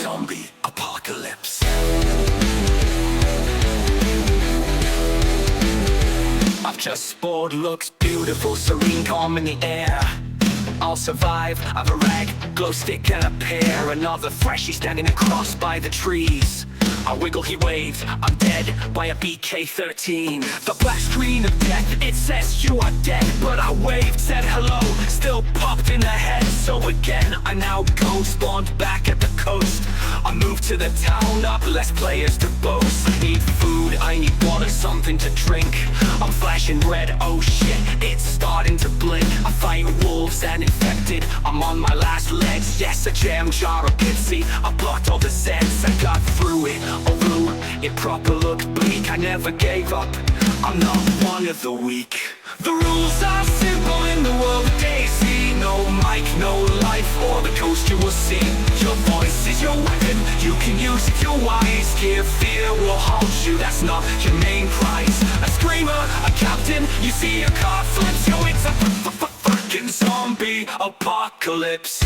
zombie apocalypse. I've just sport looks beautiful, serene, calm in the air. I'll survive, I've a rag, glow stick and a pear. Another FreshZie standing across by the trees. I wiggle, he waves, I'm dead by a BK-13. The black screen of death, it says you are dead. But I waved, said hello, still popped in the head. So again, I now go, spawned back at the coast. I moved to the town up, less players to boast. I need food, I need water, something to drink. I'm flashing red, oh shit, it's starting to blink. I fight wolves and infected, I'm on my last legs. Yes, a jam jar of pitsy, I blocked all the Zeds. I got through it, although it proper looked bleak. I never gave up, I'm not one of the weak. The rules are simple in the world of DayZ. No mic, no life, or the coast you will see. Your voice is your weapon, you can use it, you're wise. Give fear will haunt you, that's not your main prize. A screamer, a captain, you see your car flips. Yo, it's a fucking zombie apocalypse.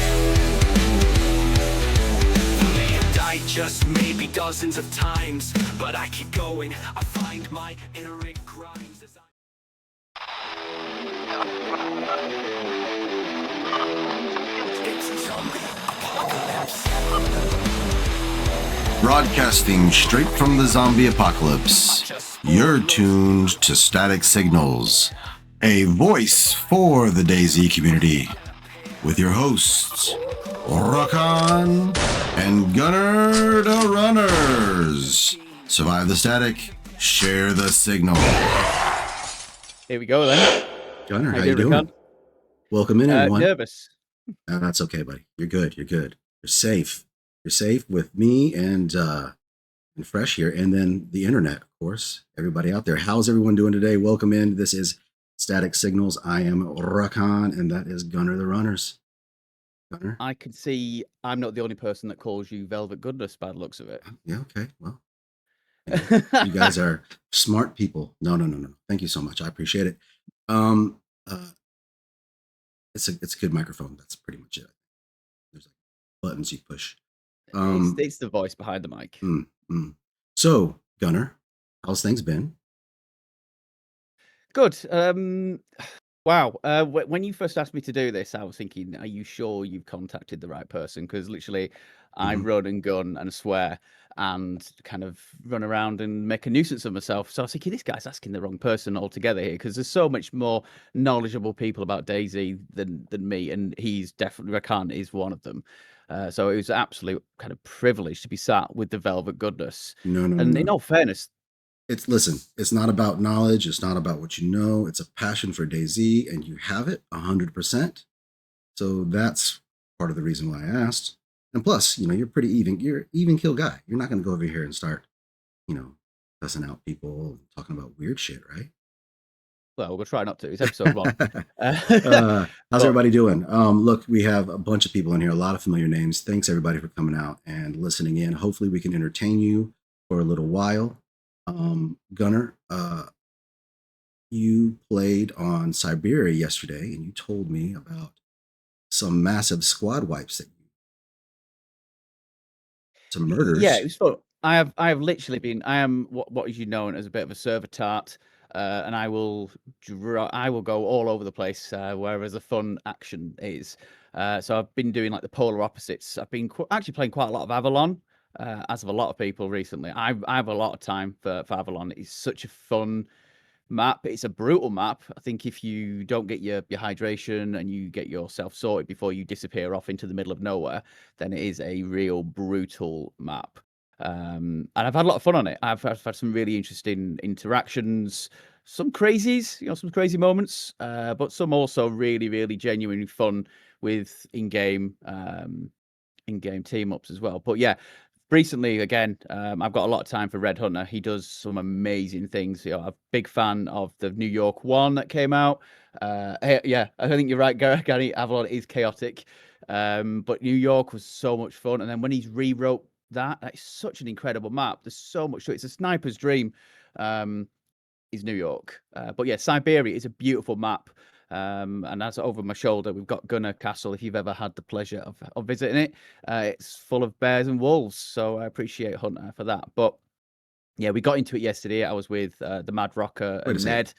Just maybe dozens of times, but I keep going. I find my inner grinds as it's a zombie apocalypse. Broadcasting straight from the zombie apocalypse, you're tuned to Static Signals, a voice for the DayZ community, with your hosts Rakan and Gunner the Runners. Survive the static, share the signal. Here we go then. Gunner, how you doing? Rakan? Welcome in, everyone. Nervous. That's okay, buddy. You're good. You're good. You're safe. You're safe with me and Fresh here, and then the internet, of course. Everybody out there, how's everyone doing today? Welcome in. This is Static Signals. I am Rakan, and that is Gunner the Runners. Gunner? I can see I'm not the only person that calls you Velvet Goodness by the looks of it. Yeah, okay. Well, you guys are smart people. No. Thank you so much. I appreciate it. It's a good microphone. That's pretty much it. There's like buttons you push. It's the voice behind the mic. So, Gunner, how's things been? Good. Wow. When you first asked me to do this, I was thinking, are you sure you've contacted the right person? Because literally, I run and gun and swear and kind of run around and make a nuisance of myself. So I was thinking, this guy's asking the wrong person altogether here, because there's so much more knowledgeable people about DayZ than me. And he's definitely, Rakan is one of them. So it was an absolute kind of privilege to be sat with the Velvet Goodness. No. In all fairness, it's not about knowledge. It's not about what you know. It's a passion for DayZ, and you have it 100%. So that's part of the reason why I asked. And plus, you're pretty even. You're an even kill guy. You're not going to go over here and start, cussing out people and talking about weird shit, right? Well, we'll try not to. It's episode 1. How's everybody doing? Look, we have a bunch of people in here, a lot of familiar names. Thanks everybody for coming out and listening in. Hopefully we can entertain you for a little while. Gunner, you played on Siberia yesterday, and you told me about some massive squad wipes that some murders. Yeah, it was fun. I have literally been. I am what is known as a bit of a server tart, and I will go all over the place wherever the fun action is. So I've been doing like the polar opposites. I've been actually playing quite a lot of Avalon. As have a lot of people recently. I have a lot of time for Avalon. It's such a fun map. It's a brutal map. I think if you don't get your hydration and you get yourself sorted before you disappear off into the middle of nowhere, then it is a real brutal map. And I've had a lot of fun on it. I've had some really interesting interactions, some crazies, some crazy moments, but some also really, really genuinely fun with in-game team ups as well. But yeah, recently, again, I've got a lot of time for Red Hunter. He does some amazing things. I'm a big fan of the New York one that came out. Yeah, I think you're right, Gary. Avalon is chaotic, but New York was so much fun. And then when he's rewrote that's such an incredible map. There's so much to it. It's a sniper's dream. Is New York, but yeah, Siberia is a beautiful map. And that's over my shoulder. We've got Gunner Castle. If you've ever had the pleasure of visiting it, it's full of bears and wolves. So I appreciate Hunter for that. But yeah, we got into it yesterday. I was with the Mad Rocker and Ned.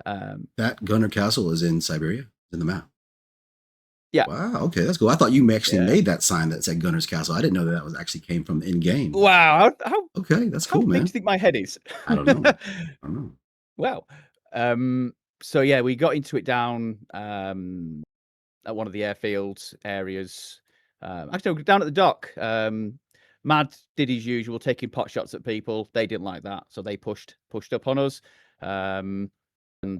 That Gunner Castle is in Siberia, in the map. Yeah. Wow. Okay, that's cool. I thought you actually made that sign that said Gunner's Castle. I didn't know that was actually came from in game. Wow. Okay, that's cool, man. How big do you think my head is? I don't know. Wow. So yeah, we got into it down at one of the airfield areas. Actually, down at the dock. Mad did his usual, taking pot shots at people. They didn't like that, so they pushed up on us. And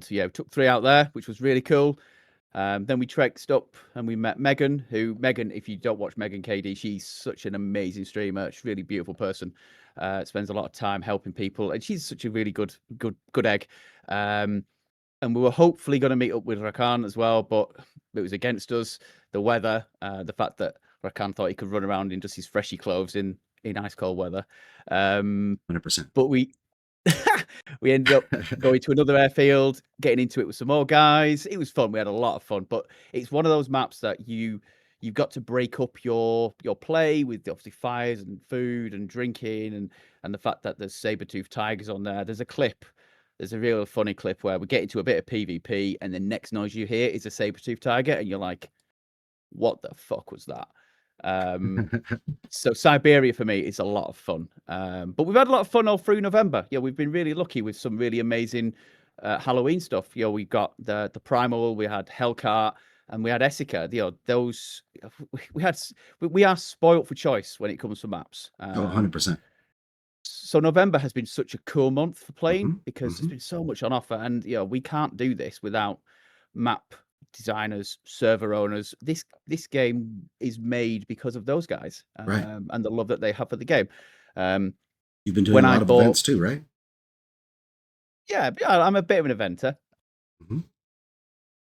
yeah, we took 3 out there, which was really cool. Then we trekked up and we met Megan, if you don't watch Megan KD, she's such an amazing streamer. She's a really beautiful person. Spends a lot of time helping people, and she's such a really good egg. And we were hopefully going to meet up with Rakan as well, but it was against us. The weather, the fact that Rakan thought he could run around in just his FreshZie clothes in ice cold weather. 100%. But we ended up going to another airfield, getting into it with some more guys. It was fun. We had a lot of fun, but it's one of those maps that you've got to break up your play with obviously fires and food and drinking and the fact that there's saber-toothed tigers on there. There's a real funny clip where we get into a bit of PvP and the next noise you hear is a saber-toothed tiger and you're like, what the fuck was that? So Siberia for me is a lot of fun. But we've had a lot of fun all through November. Yeah, we've been really lucky with some really amazing Halloween stuff. You know, we got the Primal, we had Hellcart, and we had Essica. You know, those we are spoilt for choice when it comes to maps. 100%. So November has been such a cool month for playing because there's been so much on offer, and you know, we can't do this without map designers, server owners. This game is made because of those guys, right, and the love that they have for the game. You've been doing a lot of events too, right? Yeah, I'm a bit of an eventer.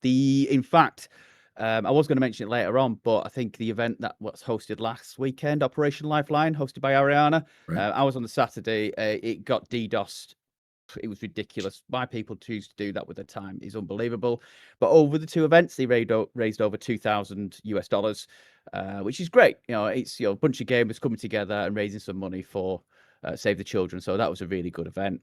In fact, I was going to mention it later on, but I think the event that was hosted last weekend, Operation Lifeline, hosted by Ariana, right. I was on the Saturday. It got DDoSed. It was ridiculous. Why people choose to do that with their time is unbelievable. But over the 2 events, they raised over $2,000 US, which is great. You know, it's a bunch of gamers coming together and raising some money for Save the Children. So that was a really good event.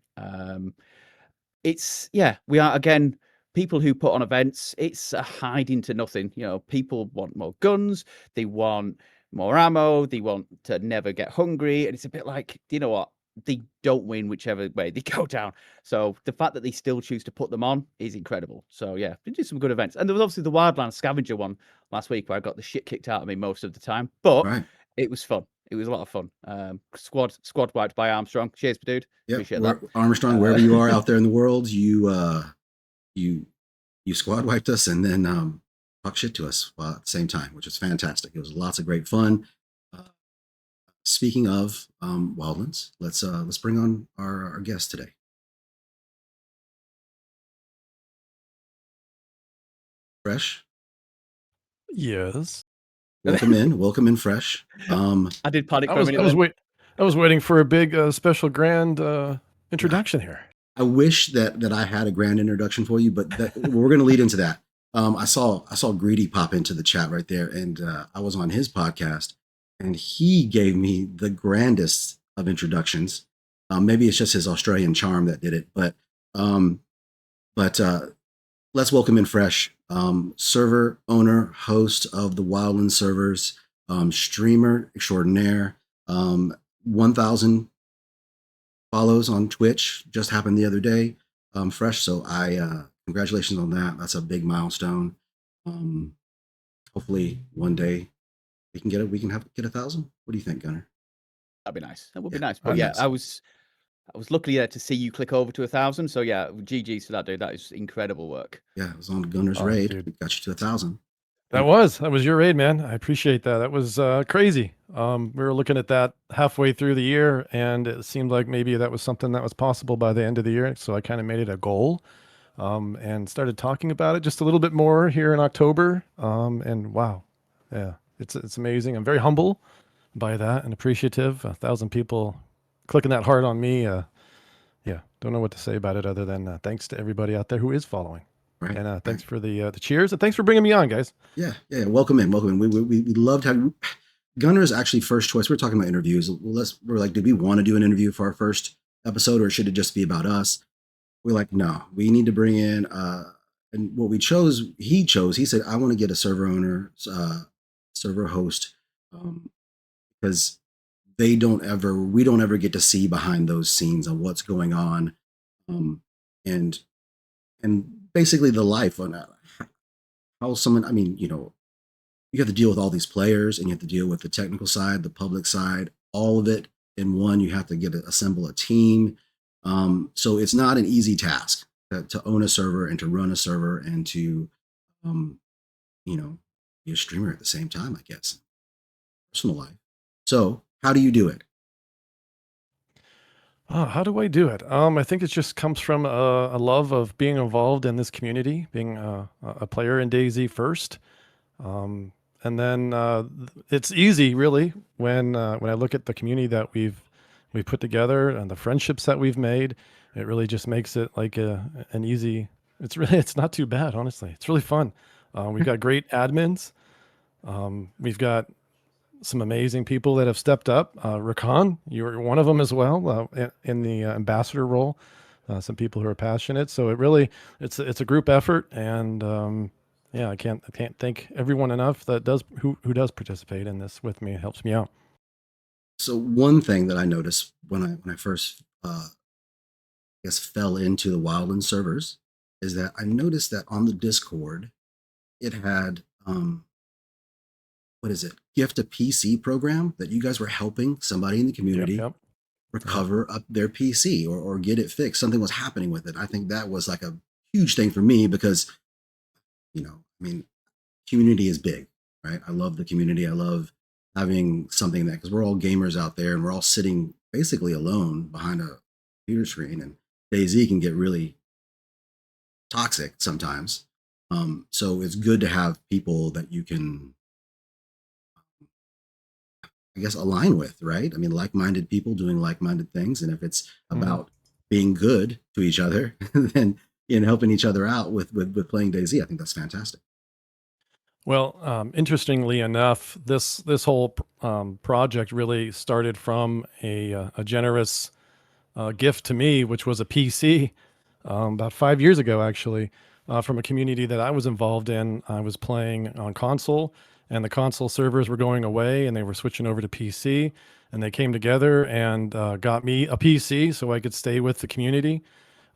We are again people who put on events. It's a hiding to nothing. You know, people want more guns. They want more ammo. They want to never get hungry. And it's a bit like, you know what? They don't win whichever way they go down. So the fact that they still choose to put them on is incredible. So yeah, we did some good events. And there was obviously the Wildlands Scavenger one last week where I got the shit kicked out of me most of the time. But it was fun. It was a lot of fun. Squad wiped by Armstrong. Cheers, dude. Yeah, appreciate that. Armstrong, wherever you are out there in the world, you squad wiped us and then talk shit to us at the same time, which was fantastic. It was lots of great fun. Speaking of Wildlands, let's bring on our guest today. Fresh. Yes. Welcome in, Fresh. I did panic for a minute. I was waiting for a big special grand introduction here. I wish that I had a grand introduction for you, but we're going to lead into that. I saw Greedy pop into the chat right there, and I was on his podcast, and he gave me the grandest of introductions. Maybe it's just his Australian charm that did it, but let's welcome in Fresh, server owner, host of the Wildlands servers, streamer extraordinaire, 1,000 follows on Twitch just happened the other day. Fresh, so I congratulations on that. That's a big milestone. Hopefully one day we can get 1,000. What do you think, Gunner? That'd be nice. That would be nice. But yeah, nice. I was lucky to see you click over to 1,000. So yeah, GG's for that, dude. That is incredible work. Yeah, it was on Gunner's raid. Dude. We got you to 1,000. That was your raid, man. I appreciate that. That was crazy. We were looking at that halfway through the year, and it seemed like maybe that was something that was possible by the end of the year. So I kind of made it a goal, and started talking about it just a little bit more here in October. And wow, yeah, it's amazing. I'm very humble by that and appreciative. 1,000 people clicking that heart on me. Yeah, don't know what to say about it other than thanks to everybody out there who is following. Right. And thanks for the cheers, and thanks for bringing me on, guys. Yeah. Welcome in. Welcome in. We loved having Gunner's actually first choice. We were talking about interviews. We're like, did we want to do an interview for our first episode, or should it just be about us? We're like, no, we need to bring in. And what he said, I want to get a server owner, server host, because we don't ever get to see behind those scenes of what's going on, um, and basically the life on how someone. I mean, you have to deal with all these players, and you have to deal with the technical side, the public side, all of it in one. You have to assemble a team. So it's not an easy task to own a server and to run a server and to, um, be a streamer at the same time, I guess, personal life. So how do you do it? How do I do it? I think it just comes from a love of being involved in this community, being a player in DayZ first. And then it's easy, really, when I look at the community that we've put together and the friendships that we've made. It really just makes it like an easy. It's not too bad, honestly. It's really fun. We've got great admins. We've got some amazing people that have stepped up. Rakan, you're one of them as well, in the ambassador role. Some people who are passionate. So it's a group effort, and yeah, I can't thank everyone enough that who does participate in this with me. It helps me out. So one thing that I noticed when I first, I guess, fell into the Wildland servers is that I noticed that on the Discord, it had, what is it? Gift a PC program that you guys were helping somebody in the community Yep. recover up their PC, or get it fixed. Something was happening with it. I think that was like a huge thing for me because, I mean, community is big, right? I love the community. I love having something because we're all gamers out there and we're all sitting basically alone behind a computer screen, and DayZ can get really toxic sometimes. So it's good to have people that you can, I guess, align with, right? I mean, like-minded people doing like-minded things. And if it's about being good to each other, then helping each other out with playing DayZ, I think that's fantastic. Well, interestingly enough, this whole project really started from a generous gift to me, which was a PC about 5 years ago, actually, from a community that I was involved in. I was playing on console, and the console servers were going away, and they were switching over to PC, and they came together and got me a PC so I could stay with the community.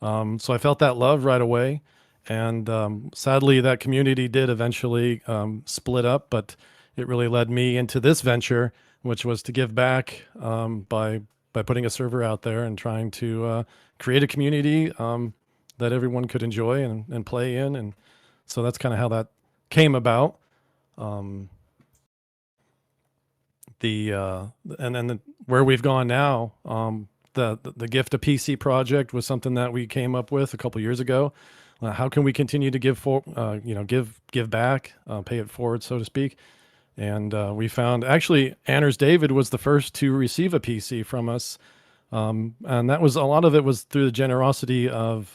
So I felt that love right away. And sadly, that community did eventually split up, but it really led me into this venture, which was to give back by putting a server out there and trying to create a community that everyone could enjoy and play in. And so that's kind of how that came about. And then where we've gone now, the gift a PC project was something that we came up with a couple years ago. How can we continue to give back, pay it forward, so to speak? And we found actually Anders David was the first to receive a PC from us, and that was a lot of it was through the generosity of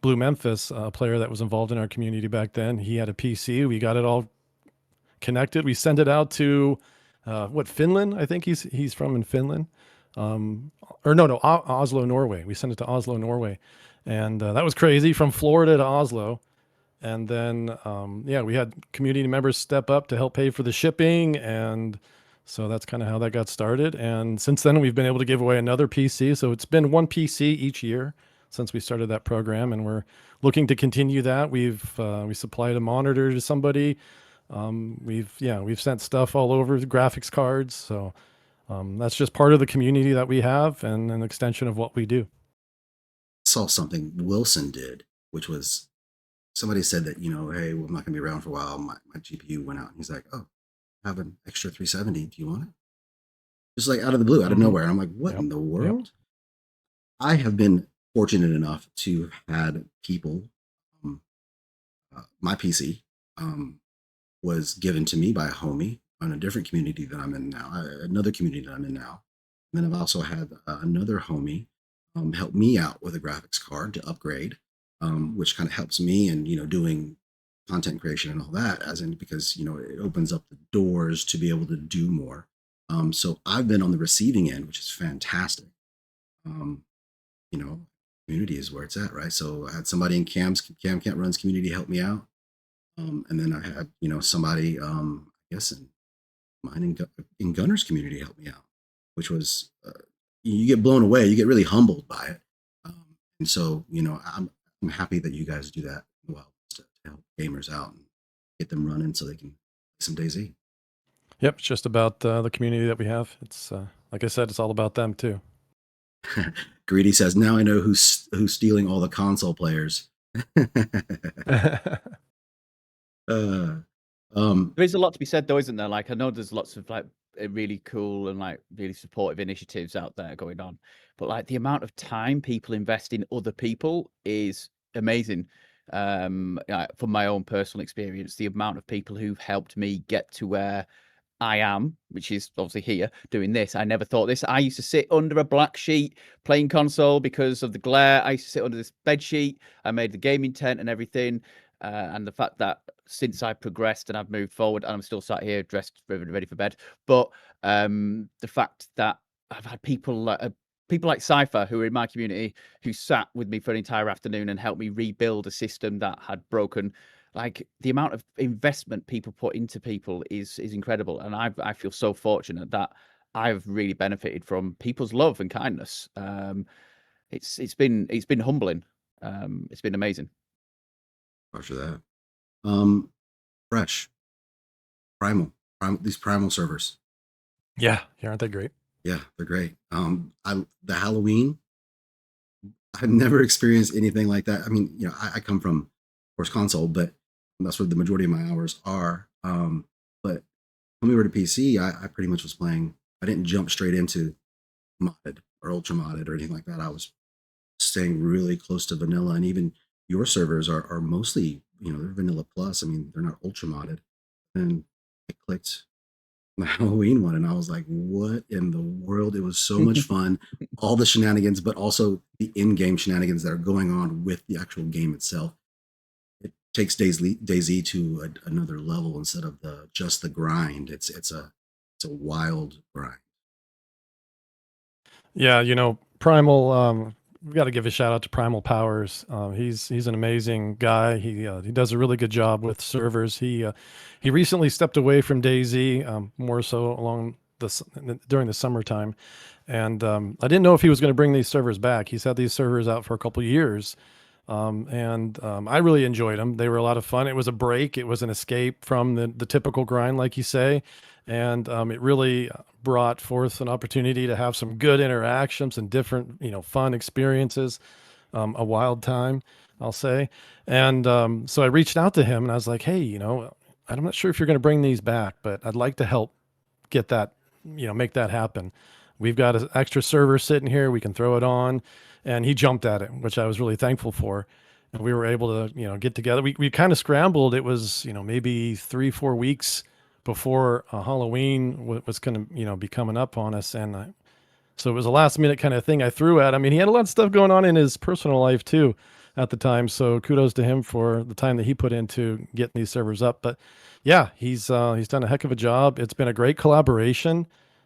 Blue Memphis, a player that was involved in our community back then. He had a PC. We got it all connected. We sent it out to Finland? I think he's from in Finland, or no, Oslo, Norway. We sent it to Oslo, Norway. And that was crazy, from Florida to Oslo. And then, we had community members step up to help pay for the shipping. And so that's kind of how that got started. And since then, we've been able to give away another PC. So it's been one PC each year since we started that program. And we're looking to continue that. We supplied a monitor to somebody. We've sent stuff all over, the graphics cards. So that's just part of the community that we have and an extension of what we do. Saw something Wilson did, which was somebody said that, hey, well, I'm not going to be around for a while. My GPU went out. And he's like, oh, I have an extra 370. Do you want it? Just like out of the blue, out of nowhere. And I'm like, what in the world? I have been fortunate enough to have had people, my PC was given to me by a homie on a different community that I'm in now, another community that I'm in now. And then I've also had another homie help me out with a graphics card to upgrade. which kind of helps me in, doing content creation and all that, as in because, it opens up the doors to be able to do more. So I've been on the receiving end, which is fantastic. Um, you know, Community is where it's at, right? So I had somebody in Cam Can't Runs community help me out. And then I had, somebody, I guess mine in Gunner's community helped me out, which was, you get blown away, you get really humbled by it. And so, I'm happy that you guys do that as well to help gamers out and get them running so they can play some DayZ. Yep, it's just about the community that we have. It's like I said, it's all about them too. Greedy says, now I know who's stealing all the console players. uh, There is a lot to be said, though, isn't there? Like, I know there's lots of like really cool and like really supportive initiatives out there going on, but like the amount of time people invest in other people is amazing. From my own personal experience, the amount of people who've helped me get to where I am, which is obviously here doing this. I never thought this. I used to sit under a black sheet playing console because of the glare. I used to sit under this bed sheet. I made the gaming tent and everything. And the fact that since I progressed and I've moved forward and I'm still sat here dressed ready for bed, but the fact that I've had people like Cypher who are in my community who sat with me for an entire afternoon and helped me rebuild a system that had broken. Like the amount of investment people put into people is incredible, and I feel so fortunate that I've really benefited from people's love and kindness. It's been humbling. It's been amazing. After that, Fresh, Primal, these Primal servers. Yeah, aren't they great? Yeah, they're great. The Halloween, I've never experienced anything like that. I mean, I come from, of course, console, but that's where the majority of my hours are. But when we were to PC, I pretty much was playing. I didn't jump straight into modded or ultra modded or anything like that. I was staying really close to vanilla, and even your servers are mostly, they're vanilla plus. I mean, they're not ultra modded. And I clicked the Halloween one, and I was like, what in the world? It was so much fun. All the shenanigans, but also the in-game shenanigans that are going on with the actual game itself. It takes DayZ to another level instead of just the grind. It's a wild grind. Yeah, Primal. We got to give a shout out to Primal Powers. He's an amazing guy. He does a really good job with servers. He recently stepped away from DayZ, more so during the summertime, and I didn't know if he was going to bring these servers back. He's had these servers out for a couple years, and I really enjoyed them. They were a lot of fun. It was a break. It was an escape from the typical grind, like you say, and it really brought forth an opportunity to have some good interactions and different, fun experiences. A wild time, I'll say. And so I reached out to him and I was like, hey, I'm not sure if you're going to bring these back, but I'd like to help get that, make that happen. We've got an extra server sitting here. We can throw it on. And he jumped at it, which I was really thankful for. And we were able to, get together. We kind of scrambled. It was, maybe 3-4 weeks before Halloween was going to, be coming up on us. And so it was a last minute kind of thing I threw at him. He had a lot of stuff going on in his personal life too at the time. So kudos to him for the time that he put into getting these servers up. But yeah, he's done a heck of a job. It's been a great collaboration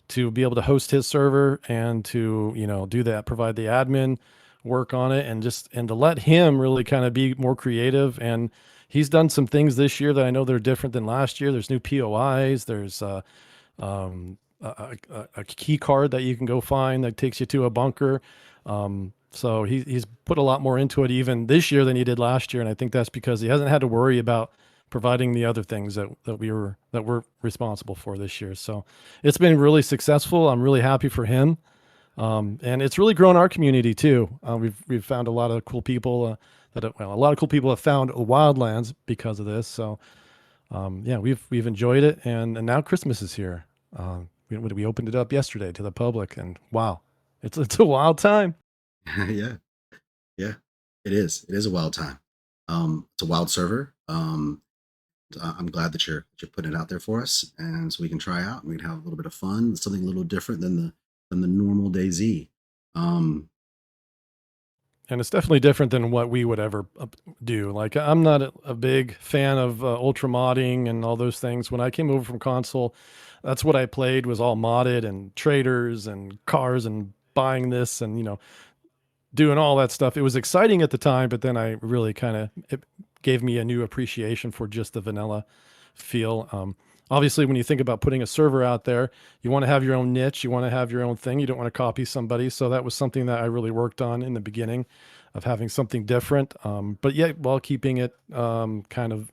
to be able to host his server and to, do that, provide the admin work on it, and to let him really kind of be more creative. And he's done some things this year that I know they're different than last year. There's new POIs. There's a key card that you can go find that takes you to a bunker. So he's put a lot more into it even this year than he did last year. And I think that's because he hasn't had to worry about providing the other things that we're responsible for this year. So it's been really successful. I'm really happy for him. And it's really grown our community too. We've found a lot of cool people a lot of cool people have found Wildlands because of this. So yeah, we've enjoyed it, and now Christmas is here. We opened it up yesterday to the public, and wow, it's a wild time. Yeah, it is. It is a wild time. It's a wild server. I'm glad that you're putting it out there for us, and so we can try out and we can have a little bit of fun, something a little different than the normal DayZ. And it's definitely different than what we would ever do. Like, I'm not a big fan of ultra modding and all those things. When I came over from console, that's what I played, was all modded and traders and cars and buying this and, doing all that stuff. It was exciting at the time, but then I really it gave me a new appreciation for just the vanilla feel. Obviously, when you think about putting a server out there, you want to have your own niche, you want to have your own thing, you don't want to copy somebody. So that was something that I really worked on in the beginning, of having something different, but yet while keeping it kind of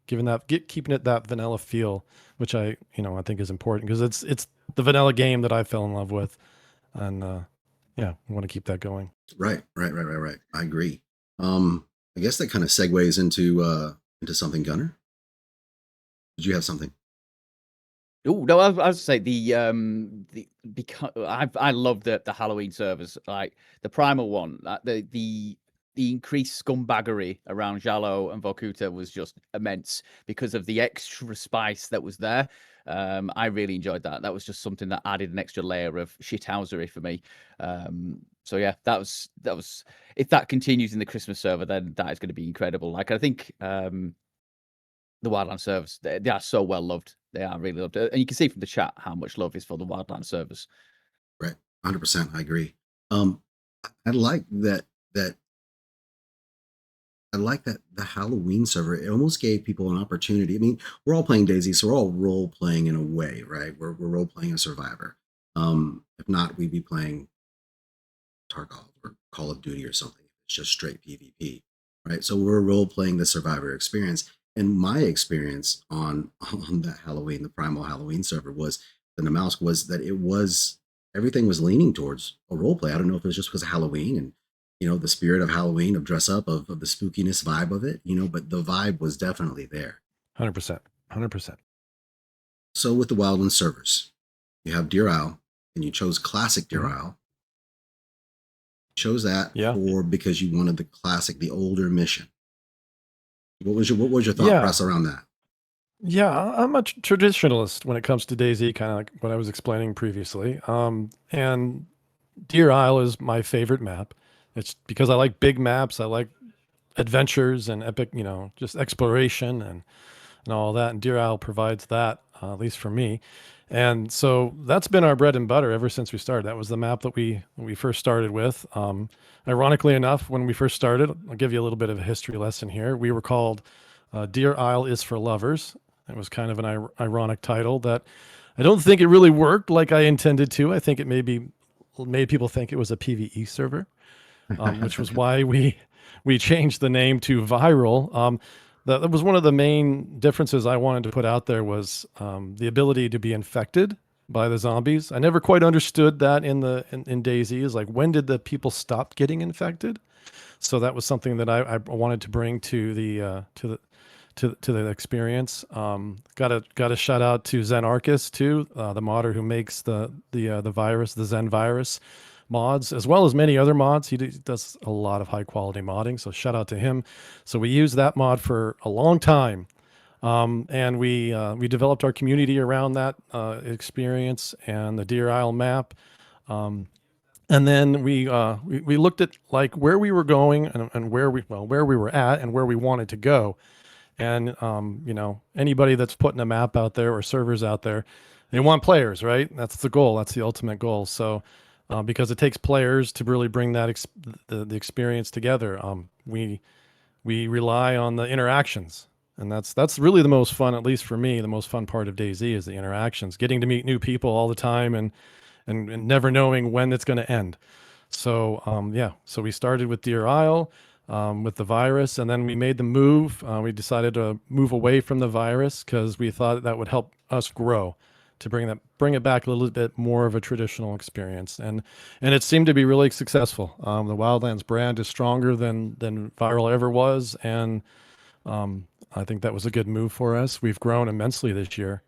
keeping it that vanilla feel, which I think is important, because it's the vanilla game that I fell in love with, and yeah, we want to keep that going. Right. I agree. I guess that kind of segues into something, Gunner. Did you have something? Oh no, I was to say the because I love the Halloween servers, like the primal one, the increased scumbaggery around Jalo and Vorkuta was just immense because of the extra spice that was there. I really enjoyed that. That was just something that added an extra layer of shithousery for me. So yeah, that was if that continues in the Christmas server, then that is going to be incredible. Like, I think the Wildland servers, they are so well loved. They are really loved, and you can see from the chat how much love is for the Wildland servers. Right, 100%. I agree. I like that. I like that the Halloween server, it almost gave people an opportunity. I mean, we're all playing DayZ, so we're all role playing in a way, right? We're role playing a survivor. If not, we'd be playing Tarkov or Call of Duty or something. It's just straight PvP, right? So we're role playing the survivor experience. And my experience on that Halloween, the primal Halloween server, was the mouse was that everything was leaning towards a role play. I don't know if it was just because of Halloween and the spirit of Halloween, of dress up, of the spookiness vibe of it, but the vibe was definitely there. 100%. So with the Wildland servers, you have Deer Isle, and you chose classic Deer Isle. You chose that because you wanted the classic, the older mission. What was your thought process around that? Yeah, I'm a traditionalist when it comes to DayZ, kind of like what I was explaining previously. And Deer Isle is my favorite map. It's because I like big maps. I like adventures and epic, just exploration and all that. And Deer Isle provides that, at least for me. And so that's been our bread and butter ever since we started. That was the map that we first started with. Ironically enough, when we first started, I'll give you a little bit of a history lesson here. We were called Deer Isle is for Lovers. It was kind of an ironic title that I don't think it really worked like I intended to. I think it maybe made people think it was a PvE server. Which was why we changed the name to Viral. That was one of the main differences I wanted to put out there, was the ability to be infected by the zombies. I never quite understood that in DayZ, is like, when did the people stop getting infected? So that was something that I wanted to bring to the experience. Got a shout out to Zen Arcus too, the modder who makes the virus, the Zen virus mods, as well as many other mods. He does a lot of high quality modding, so shout out to him. So we used that mod for a long time, and we developed our community around that experience and the Deer Isle map. And then we looked at like where we were going and where we were at and where we wanted to go. And anybody that's putting a map out there or servers out there, they want players, right? That's the goal. That's the ultimate goal. So because it takes players to really bring that the experience together. We rely on the interactions, and that's really the most fun, at least for me. The most fun part of DayZ is the interactions, getting to meet new people all the time, and never knowing when it's going to end. So so we started with Deer Isle with the virus, and then we made the move. We decided to move away from the virus because we thought that would help us grow, to bring it back a little bit more of a traditional experience, and it seemed to be really successful. The Wildlands brand is stronger than Viral ever was, and I think that was a good move for us. We've grown immensely this year.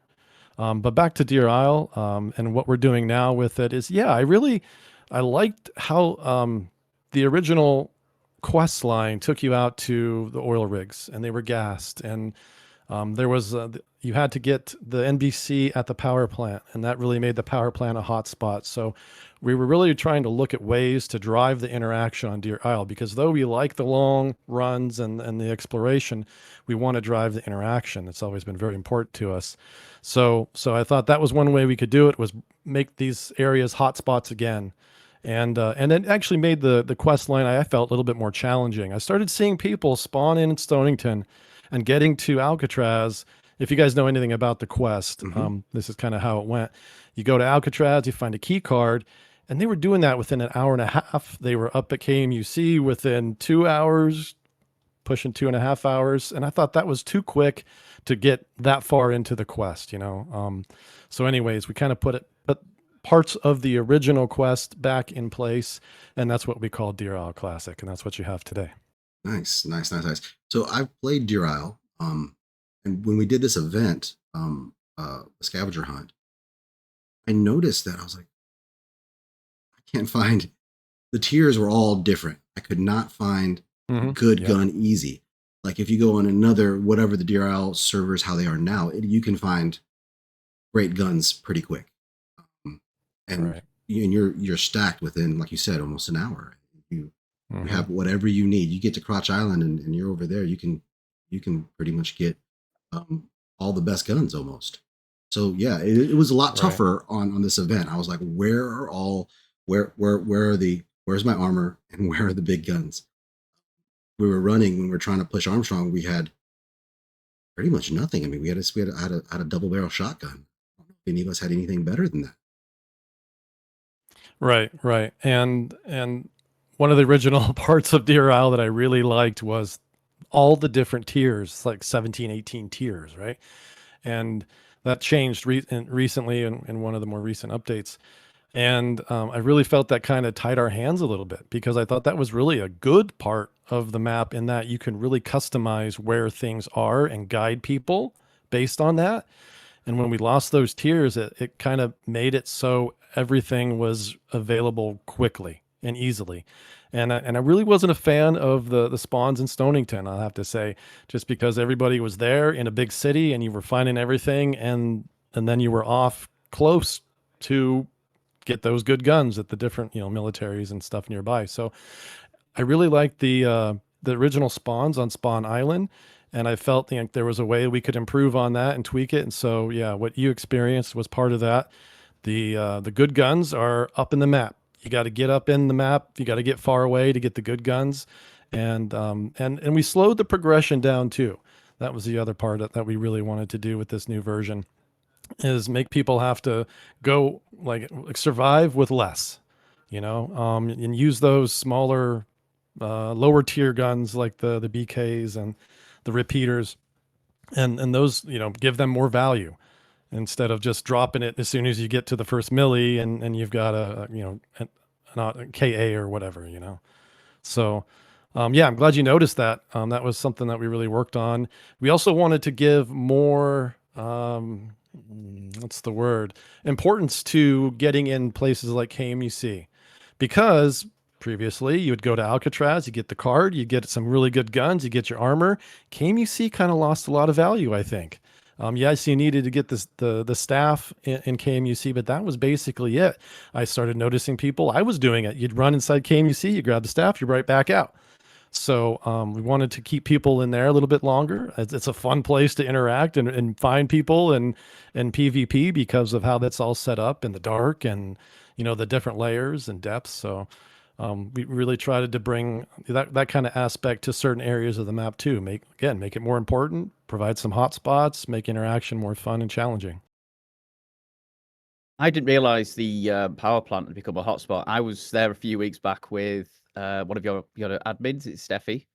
But back to Deer Isle, and what we're doing now with it is, I liked how the original quest line took you out to the oil rigs, and they were gassed, and There was you had to get the NBC at the power plant, and that really made the power plant a hot spot. So we were really trying to look at ways to drive the interaction on Deer Isle, because though we like the long runs and the exploration, we want to drive the interaction. It's always been very important to us. So I thought that was one way we could do it, was make these areas hot spots again. And it actually made the quest line, I felt, a little bit more challenging. I started seeing people spawn in Stonington and getting to Alcatraz. If you guys know anything about the quest, this is kind of how it went. You go to Alcatraz, you find a key card, and they were doing that within an hour and a half. They were up at KMUC within 2 hours, pushing 2.5 hours. And I thought that was too quick to get that far into the quest, you know? So anyways, we kind of put parts of the original quest back in place, and that's what we call Deer Isle Classic, and that's what you have today. Nice. So I've played Deer Isle, and when we did this event, a scavenger hunt, I noticed that I was like, I can't find, the tiers were all different. I could not find good gun easy. Like if you go on another, whatever the Deer Isle servers, how they are now, you can find great guns pretty quick. And you're stacked within, like you said, almost an hour. You have whatever you need. You get to Crotch Island and you're over there. You can pretty much get all the best guns almost. So yeah, it was a lot tougher on this event. I was like, where's my armor and where are the big guns? We were running when we were trying to push Armstrong. We had pretty much nothing. I mean, we had a double barrel shotgun. I don't know if any of us had anything better than that. Right. And one of the original parts of Deer Isle that I really liked was all the different tiers, like 17, 18 tiers, right? And that changed recently in one of the more recent updates. And I really felt that kind of tied our hands a little bit, because I thought that was really a good part of the map, in that you can really customize where things are and guide people based on that. And when we lost those tiers, it kind of made it so everything was available quickly and easily. And I really wasn't a fan of the spawns in Stonington, I'll have to say, just because everybody was there in a big city and you were finding everything, and then you were off close to get those good guns at the different, militaries and stuff nearby. So I really liked the original spawns on Spawn Island. And I felt there was a way we could improve on that and tweak it. And so, yeah, what you experienced was part of that. The good guns are up in the map. You got to get up in the map. You got to get far away to get the good guns. And we slowed the progression down too. That was the other part that we really wanted to do with this new version, is make people have to go like survive with less, and use those smaller, lower tier guns like the BKs and the repeaters, and those, give them more value, instead of just dropping it as soon as you get to the first milli and you've got a KA or whatever, So, yeah, I'm glad you noticed that. That was something that we really worked on. We also wanted to give more, what's the word? Importance to getting in places like KMUC, because previously you would go to Alcatraz, you get the card, you get some really good guns, you get your armor. KMUC kind of lost a lot of value, I think. Yes, you needed to get the staff in KMUC, but that was basically it. I started noticing people, I was doing it. You'd run inside KMUC, you grab the staff, you're right back out. So we wanted to keep people in there a little bit longer. It's a fun place to interact and find people and PvP, because of how that's all set up in the dark and, the different layers and depths. So we really tried to bring that kind of aspect to certain areas of the map too. Make it more important, provide some hot spots, make interaction more fun and challenging. I didn't realize the power plant had become a hotspot. I was there a few weeks back with one of your admins. It's Steffi.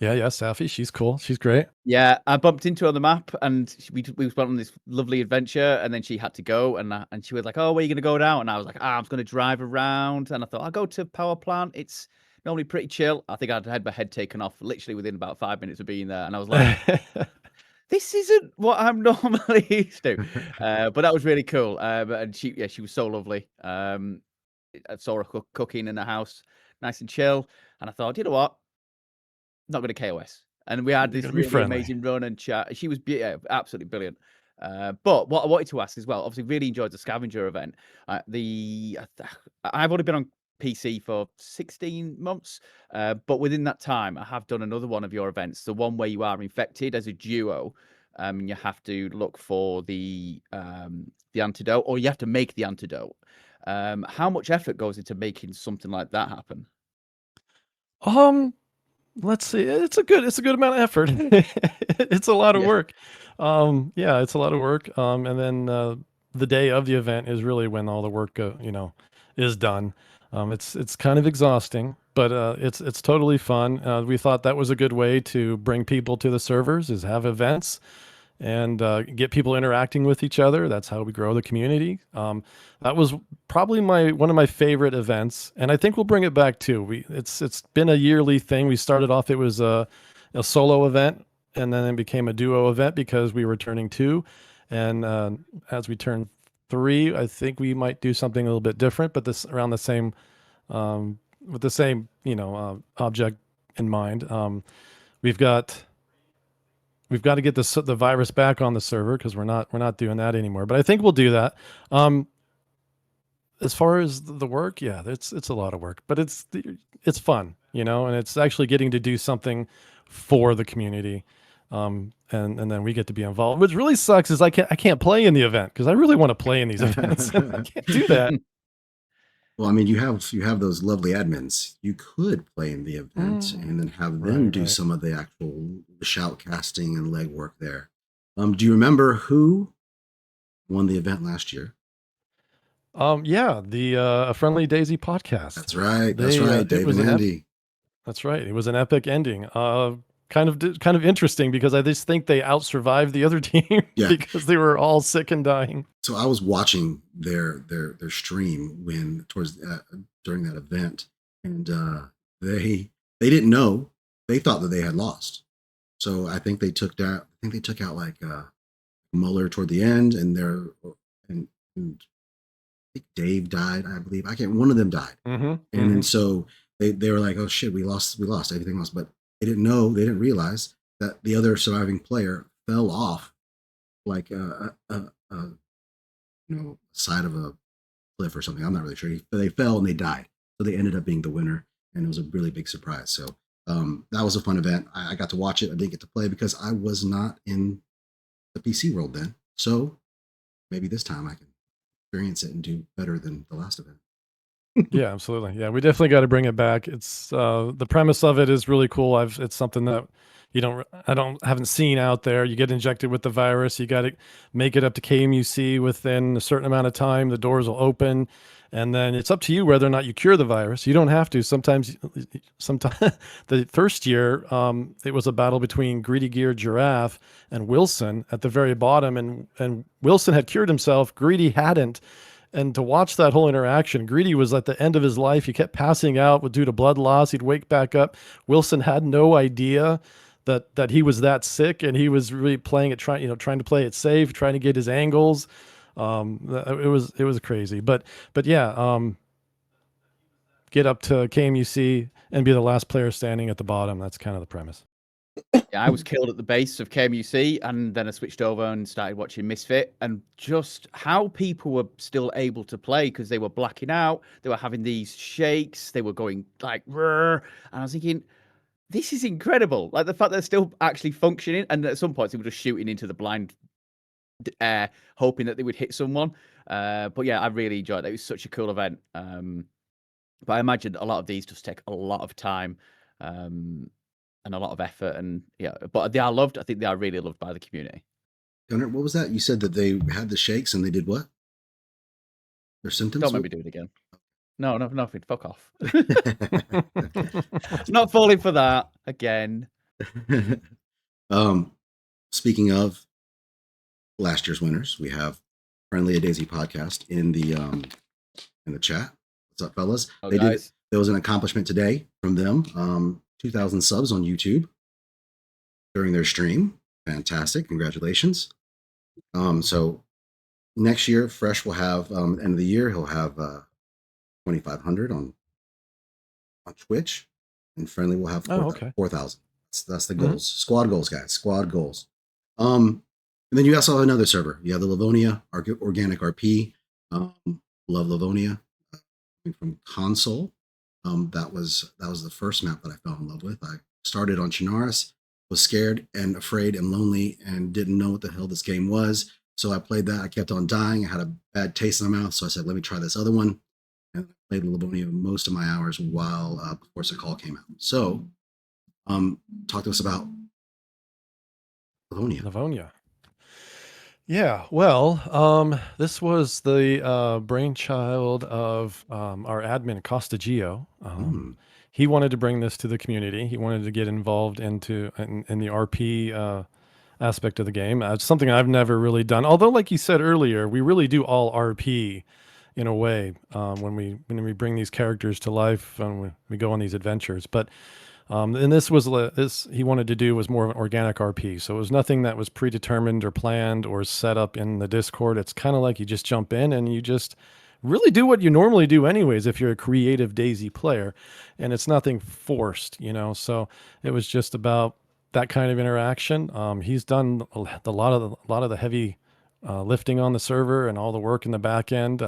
Yeah, Safi, she's cool. She's great. Yeah, I bumped into her on the map, and we went on this lovely adventure, and then she had to go, and she was like, "Oh, where are you going to go now?" And I was like, "I'm just going to drive around." And I thought, I'll go to power plant. It's normally pretty chill. I think I'd had my head taken off literally within about 5 minutes of being there, and I was like, this isn't what I'm normally used to. But that was really cool. And she was so lovely. I saw her cooking in the house, nice and chill. And I thought, you know what? Not going to KOS. and we had You're this gonna be really friendly. amazing run and chat. She was absolutely brilliant. But what I wanted to ask as well, obviously, really enjoyed the scavenger event. I've only been on PC for 16 months, but within that time, I have done another one of your events, the one where you are infected as a duo, and you have to look for the antidote, or you have to make the antidote. How much effort goes into making something like that happen? Let's see. It's a good amount of effort. It's a lot of Yeah. work. Yeah, it's a lot of work. And then the day of the event is really when all the work, is done. It's kind of exhausting, but it's totally fun. We thought that was a good way to bring people to the servers, is have events and get people interacting with each other. That's how we grow the community. That was probably one of my favorite events, and I think we'll bring it back too. It's been a yearly thing. We started off, it was a solo event, and then it became a duo event because we were turning 2, and as we turn 3, I think we might do something a little bit different, but this around the same with the same object in mind. We've got we've got to get the virus back on the server because we're not doing that anymore. But I think we'll do that. As far as the work, yeah, it's a lot of work, but it's fun, and it's actually getting to do something for the community. And then we get to be involved. Which really sucks is I can't play in the event because I really want to play in these events. I can't do that. Well, I mean, you have those lovely admins. You could play in the event and then have them do Right. some of the actual shoutcasting and legwork there. Do you remember who won the event last year? Yeah, the A Friendly Daisy podcast. That's right. They, it Dave was and an Andy. That's right. It was an epic ending. Kind of interesting because I just think they out-survived the other team Yeah. because they were all sick and dying. So I was watching their stream when during that event, and they didn't know. They thought that they had lost. So I think they took that. I think they took out like Mueller toward the end, and and I think Dave died. I believe I can't. One of them died, and then so they were like, "Oh shit, we lost everything else." But they didn't know. They didn't realize that the other surviving player fell off like side of a cliff or something. I'm not really sure. They fell and they died. So they ended up being the winner, and it was a really big surprise. So that was a fun event. I got to watch it. I didn't get to play because I was not in the PC world then. So maybe this time I can experience it and do better than the last event. Yeah, absolutely. Yeah, we definitely got to bring it back. It's the premise of it is really cool. It's something that haven't seen out there. You get injected with the virus. You got to make it up to KMUC within a certain amount of time. The doors will open, and then it's up to you whether or not you cure the virus. You don't have to. Sometimes the first year, it was a battle between Greedy Gear Giraffe and Wilson at the very bottom, and Wilson had cured himself. Greedy hadn't. And to watch that whole interaction, Greedy was at the end of his life. He kept passing out due to blood loss. He'd wake back up. Wilson had no idea that he was that sick, and he was really playing it, trying to play it safe, trying to get his angles. It was crazy, but yeah, get up to KMUC and be the last player standing at the bottom. That's kind of the premise. Yeah, I was killed at the base of KMUC, and then I switched over and started watching Misfit, and just how people were still able to play because they were blacking out, they were having these shakes, they were going like, "Rrr," and I was thinking, this is incredible. Like the fact they're still actually functioning, and at some points they were just shooting into the blind air, hoping that they would hit someone. But yeah, I really enjoyed it. It was such a cool event. But I imagine a lot of these just take a lot of time. And a lot of effort, and yeah, but they are loved. I think they are really loved by the community. Gunnar, what was that? You said that they had the shakes and they did what? Their symptoms? Don't make me do it again. No, nothing. Fuck off. Not falling for that again. Speaking of last year's winners, we have Friendly a Daisy podcast in the chat. What's up, fellas? Oh, guys. There was an accomplishment today from them. 2,000 subs on YouTube during their stream. Fantastic. Congratulations. So next year, Fresh will have, end of the year, he'll have 2,500 on Twitch, and Friendly will have 4,000. That's the goals. Squad goals, guys. Squad goals. And then you also have another server. You have the Livonia Organic RP. Love Livonia. From console. That was the first map that I fell in love with. I started on Chinaris, was scared and afraid and lonely and didn't know what the hell this game was. So I played that. I kept on dying. I had a bad taste in my mouth. So I said, let me try this other one. And I played Livonia most of my hours while before Call came out. So talk to us about Livonia. Livonia. Yeah, well, this was the brainchild of our admin, Costa Gio. He wanted to bring this to the community. He wanted to get involved in the RP aspect of the game. It's something I've never really done. Although, like you said earlier, we really do all RP in a way when we bring these characters to life and we go on these adventures. But and this he wanted to do was more of an organic RP. So it was nothing that was predetermined or planned or set up in the Discord. It's kind of like you just jump in and you just really do what you normally do anyways if you're a creative DayZ player, and it's nothing forced, So it was just about that kind of interaction. He's done a lot of the heavy lifting on the server and all the work in the back end.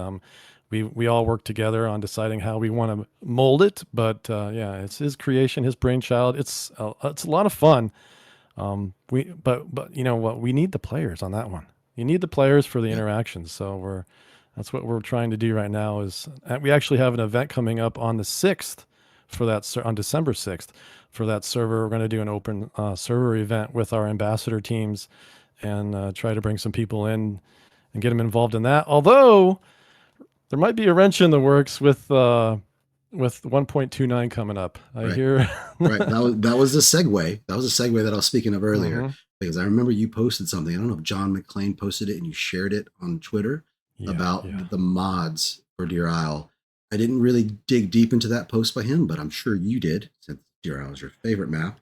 We all work together on deciding how we want to mold it, but yeah, it's his creation, his brainchild. It's a lot of fun. But you know what? We need the players on that one. You need the players for the interactions. So that's what we're trying to do right now. Is we actually have an event coming up on the 6th for that on December 6th for that server. We're going to do an open server event with our ambassador teams and try to bring some people in and get them involved in that. Although there might be a wrench in the works with 1.29 coming up. I hear. Right. That was the segue. That was a segue that I was speaking of earlier, because I remember you posted something. I don't know if John McClain posted it and you shared it on Twitter about the mods for Deer Isle. I didn't really dig deep into that post by him, but I'm sure you did, since Deer Isle is your favorite map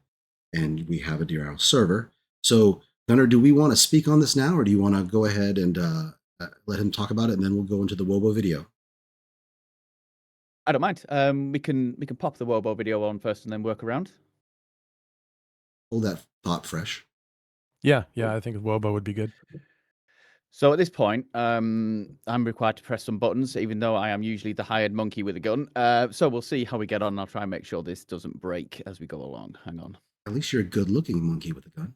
and we have a Deer Isle server. So, Gunnar, do we want to speak on this now, or do you want to go ahead and let him talk about it, and then we'll go into the Wobo video? I don't mind. We can pop the Wobo video on first and then work around. Hold that thought fresh. Yeah, I think Wobo would be good. So at this point, I'm required to press some buttons, even though I am usually the hired monkey with a gun. So we'll see how we get on. I'll try and make sure this doesn't break as we go along. Hang on. At least you're a good-looking monkey with a gun.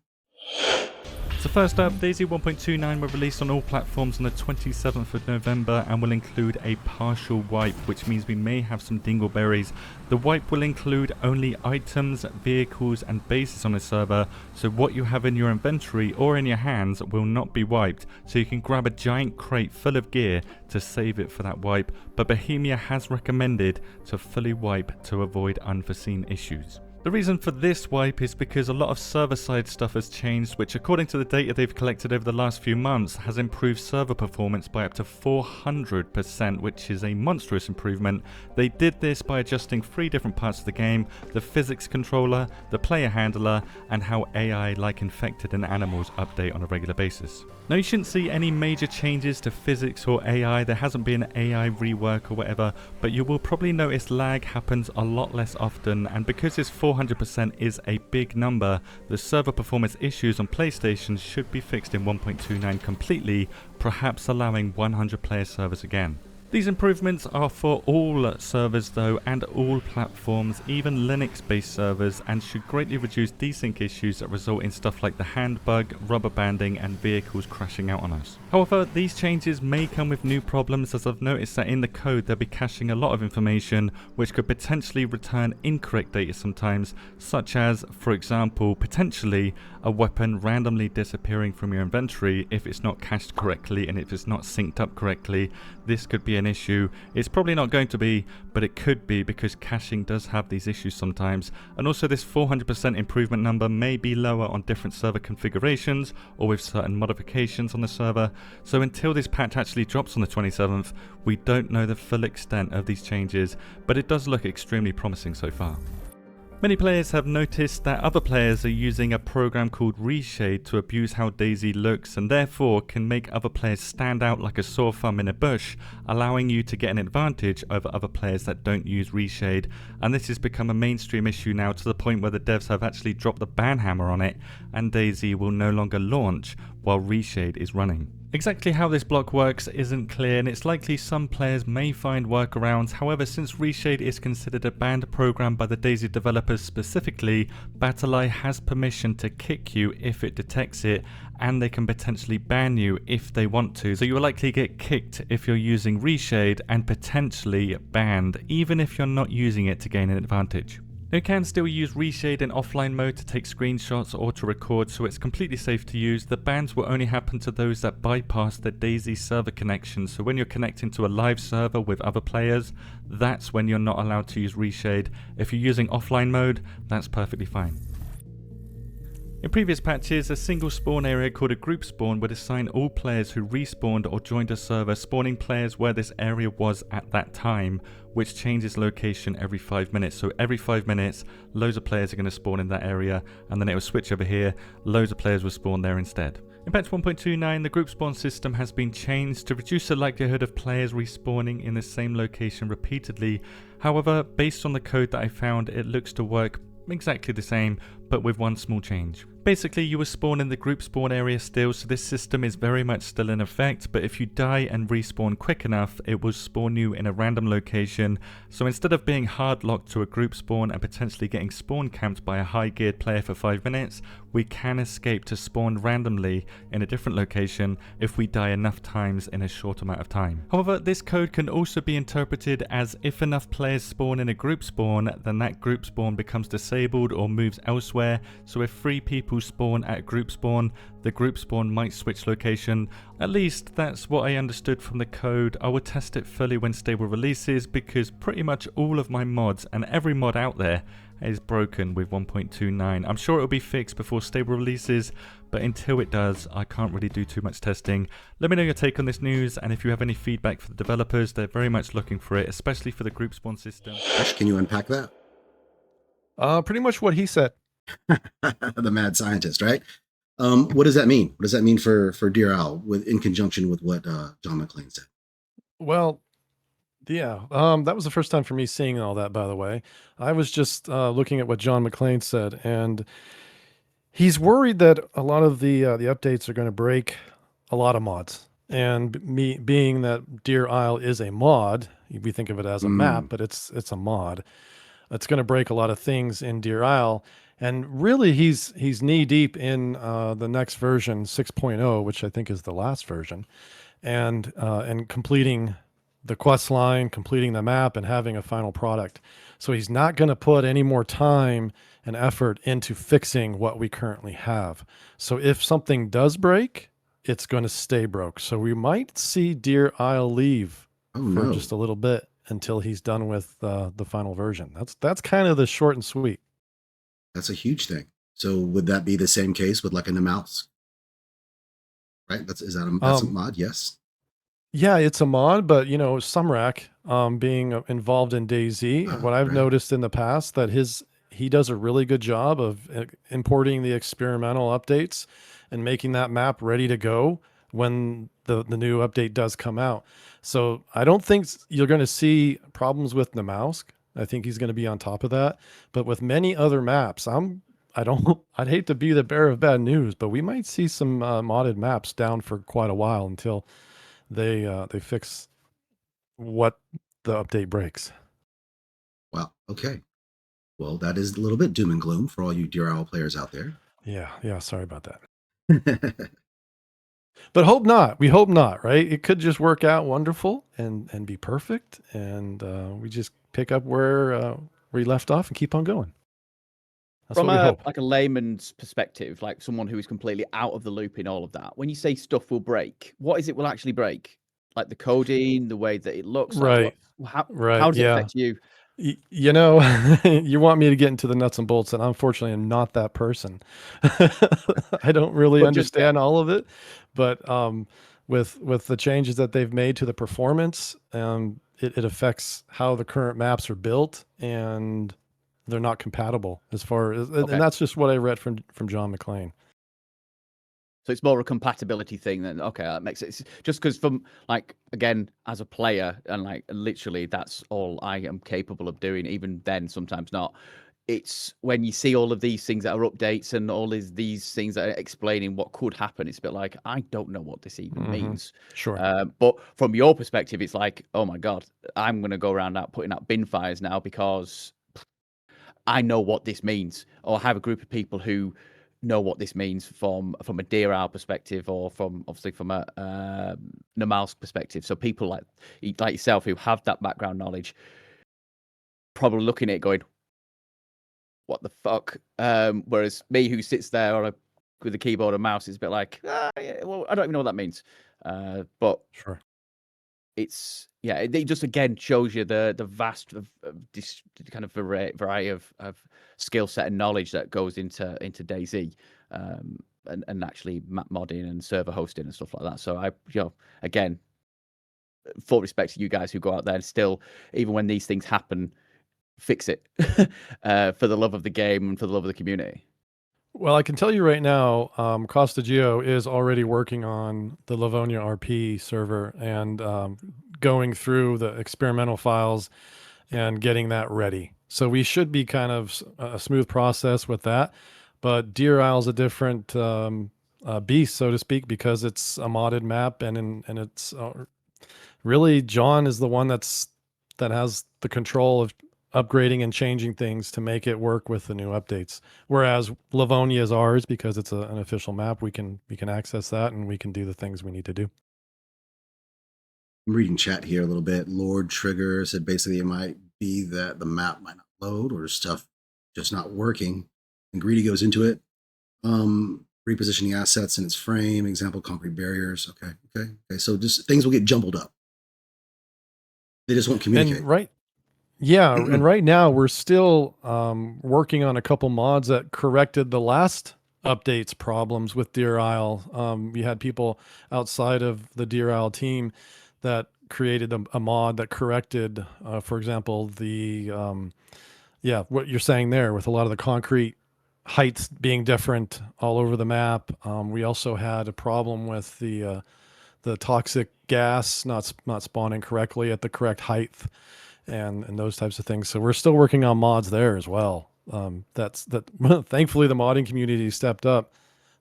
So first up, DayZ 1.29 were released on all platforms on the 27th of November and will include a partial wipe, which means we may have some dingleberries. The wipe will include only items, vehicles and bases on the server, so what you have in your inventory or in your hands will not be wiped, so you can grab a giant crate full of gear to save it for that wipe, but Bohemia has recommended to fully wipe to avoid unforeseen issues. The reason for this wipe is because a lot of server-side stuff has changed, which according to the data they've collected over the last few months has improved server performance by up to 400%, which is a monstrous improvement. They did this by adjusting 3 different parts of the game: the physics controller, the player handler, and how AI like infected and animals update on a regular basis. Now you shouldn't see any major changes to physics or AI, there hasn't been AI rework or whatever, but you will probably notice lag happens a lot less often, and because this 400% is a big number, the server performance issues on PlayStation should be fixed in 1.29 completely, perhaps allowing 100 player servers again. These improvements are for all servers though, and all platforms, even Linux-based servers, and should greatly reduce desync issues that result in stuff like the hand bug, rubber banding, and vehicles crashing out on us. However, these changes may come with new problems, as I've noticed that in the code they'll be caching a lot of information which could potentially return incorrect data sometimes, such as, for example, potentially a weapon randomly disappearing from your inventory if it's not cached correctly and if it's not synced up correctly. This could be an issue. It's probably not going to be, but it could be, because caching does have these issues sometimes. And also this 400% improvement number may be lower on different server configurations or with certain modifications on the server. So until this patch actually drops on the 27th, we don't know the full extent of these changes, but it does look extremely promising so far. Many players have noticed that other players are using a program called Reshade to abuse how DayZ looks and therefore can make other players stand out like a sore thumb in a bush, allowing you to get an advantage over other players that don't use Reshade. And this has become a mainstream issue now to the point where the devs have actually dropped the ban hammer on it, and DayZ will no longer launch while Reshade is running. Exactly how this block works isn't clear, and it's likely some players may find workarounds. However, since Reshade is considered a banned program by the DayZ developers specifically, BattlEye has permission to kick you if it detects it, and they can potentially ban you if they want to. So you will likely get kicked if you're using Reshade and potentially banned, even if you're not using it to gain an advantage. You can still use Reshade in offline mode to take screenshots or to record, so it's completely safe to use. The bans will only happen to those that bypass the DayZ server connection, so when you're connecting to a live server with other players, that's when you're not allowed to use Reshade. If you're using offline mode, that's perfectly fine. In previous patches, a single spawn area called a group spawn would assign all players who respawned or joined a server, spawning players where this area was at that time, which changes location every 5 minutes. So every 5 minutes, loads of players are going to spawn in that area, and then it will switch over here, loads of players will spawn there instead. In patch 1.29, the group spawn system has been changed to reduce the likelihood of players respawning in the same location repeatedly. However, based on the code that I found, it looks to work exactly the same, but with one small change. Basically, you will spawn in the group spawn area still, so this system is very much still in effect, but if you die and respawn quick enough, it will spawn you in a random location. So instead of being hard locked to a group spawn and potentially getting spawn camped by a high geared player for 5 minutes, we can escape to spawn randomly in a different location if we die enough times in a short amount of time. However, this code can also be interpreted as if enough players spawn in a group spawn, then that group spawn becomes disabled or moves elsewhere. So if 3 people spawn at group spawn, the group spawn might switch location. At least that's what I understood from the code. I will test it fully when stable releases, because pretty much all of my mods and every mod out there is broken with 1.29. I'm sure it'll be fixed before stable releases, but until it does, I can't really do too much testing. Let me know your take on this news, and if you have any feedback for the developers, they're very much looking for it, especially for the group spawn system. Ash, can you unpack that? Pretty much what he said. The mad scientist, right? What does that mean? What does that mean for Dear Owl in conjunction with what John McClane said? Well, yeah, that was the first time for me seeing all that, by the way. I was just looking at what John McClane said, and he's worried that a lot of the updates are going to break a lot of mods. And me being that Deer Isle is a mod, we think of it as a map, but it's a mod. It's going to break a lot of things in Deer Isle. And really, he's knee deep in the next version, 6.0, which I think is the last version, and completing the quest line, completing the map, and having a final product. So he's not going to put any more time and effort into fixing what we currently have. So if something does break, it's going to stay broke. So we might see Deer Isle leave for just a little bit until he's done with the final version. That's kind of the short and sweet. That's a huge thing. So would that be the same case with like a mouse? Right? That's a mod? Yes. Yeah, it's a mod, but Sumrak being involved in DayZ, what I've noticed in the past that he does a really good job of importing the experimental updates and making that map ready to go when the new update does come out. So I don't think you're going to see problems with Namausk. I think he's going to be on top of that. But with many other maps, I'd hate to be the bearer of bad news, but we might see some modded maps down for quite a while until they fix what the update breaks. Wow. Okay. Well, that is a little bit doom and gloom for all you Deer Owl players out there. Yeah. Sorry about that. But hope not. We hope not, right? It could just work out wonderful and be perfect, and we just pick up where we left off and keep on going. That's From what we hope. like a layman's perspective, like someone who is completely out of the loop in all of that, when you say stuff will break, what is it will actually break? Like the coding, the way that it looks? Right. How does it affect you? You want me to get into the nuts and bolts, and unfortunately I'm not that person. I don't really understand all of it, but with the changes that they've made to the performance, it affects how the current maps are built, and they're not compatible as far as, Okay. and that's just what I read from John McClane. So it's more a compatibility thing than okay, that makes sense. Just because from like again as a player and like literally that's all I am capable of doing. Even then, sometimes not. It's when you see all of these things that are updates and all these things that are explaining what could happen. It's a bit like I don't know what this even means. Sure. But from your perspective, it's like oh my god, I'm gonna go around out putting out bin fires now because I know what this means, or have a group of people who know what this means from a DRL perspective, or from obviously from a Normal's perspective. So people like yourself who have that background knowledge, probably looking at it going, "What the fuck?" Whereas me, who sits there with a keyboard and mouse, is a bit like, yeah, "Well, I don't even know what that means." But Sure. it's it just again shows you the vast of this kind of variety of skill set and knowledge that goes into DayZ, and actually map modding and server hosting and stuff like that. So I again, full respect to you guys who go out there and still, even when these things happen, fix it for the love of the game and for the love of the community. Well, I can tell you right now, Costa Geo is already working on the Livonia RP server and going through the experimental files and getting that ready. So we should be kind of a smooth process with that. But Deer Isle's a different beast, so to speak, because it's a modded map, and it's really John is the one that has the control of upgrading and changing things to make it work with the new updates. Whereas Livonia is ours because it's an official map. We can access that and we can do the things we need to do. I'm reading chat here a little bit. Lord Trigger said basically it might be that the map might not load or stuff just not working. And Greedy goes into it. Repositioning assets in its frame, example, concrete barriers. Okay. So just things will get jumbled up. They just won't communicate. And right now we're still working on a couple mods that corrected the last updates problems with Deer Isle. We had people outside of the Deer Isle team that created a mod that corrected, for example, the what you're saying there with a lot of the concrete heights being different all over the map. We also had a problem with the toxic gas not spawning correctly at the correct height, and those types of things. So we're still working on mods there as well. Thankfully the modding community stepped up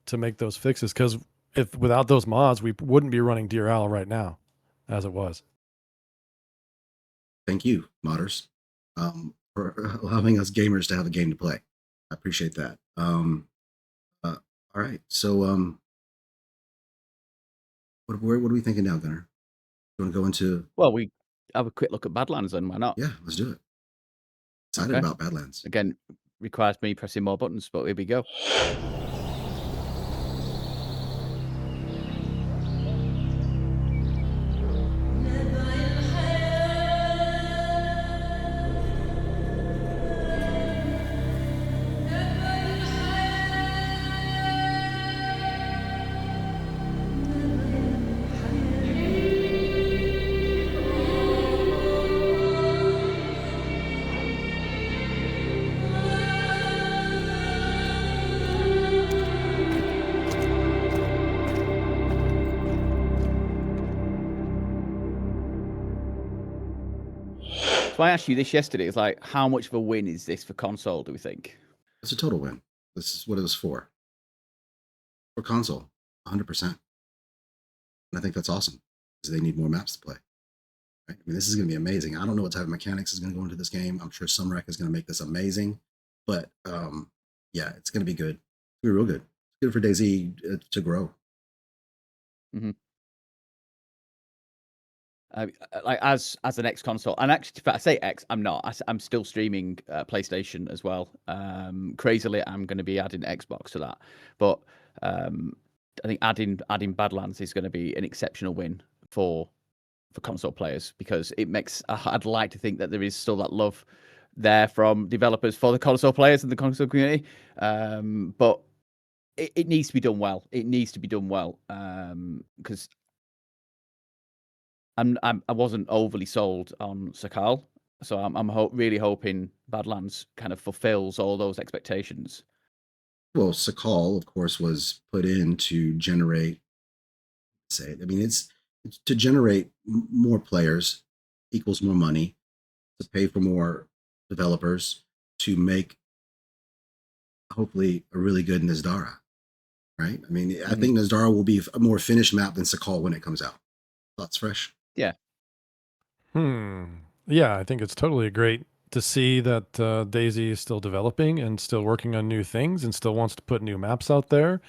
to make those fixes, because if without those mods we wouldn't be running Deer Isle right now as it was. Thank you, modders, for allowing us gamers to have a game to play. I appreciate that. All right, so what are we thinking now, Gunnar? You want to go into? Well, we have a quick look at Badlands, then why not? Yeah, let's do it. Excited about Badlands. Again, requires me pressing more buttons, but here we go. So I asked you this yesterday. It's like, how much of a win is this for console, do we think? It's a total win. This is what it was for. For console, 100%. And I think that's awesome, because they need more maps to play. Right? I mean, this is going to be amazing. I don't know what type of mechanics is going to go into this game. I'm sure Sumrek is going to make this amazing. But yeah, it's going to be good. It's going to be real good. It's good for DayZ to grow. Mm-hmm. Like as an X console, and actually, if I say X, I'm not. I'm still streaming PlayStation as well. Crazily, I'm going to be adding Xbox to that. But I think adding Badlands is going to be an exceptional win for console players, because it makes. I'd like to think that there is still that love there from developers for the console players and the console community. But it needs to be done well. It needs to be done well, because I wasn't overly sold on Sakal So I'm really hoping Badlands kind of fulfills all those expectations. Well, Sakal, of course, was put in to generate, say, I mean, it's to generate more players equals more money, to pay for more developers, to make hopefully a really good Nizdara, right? I mean, I Mhm. think Nizdara will be a more finished map than Sakal when it comes out. Thoughts fresh? Yeah. Yeah, I think it's totally great to see that DayZ is still developing and still working on new things and still wants to put new maps out there.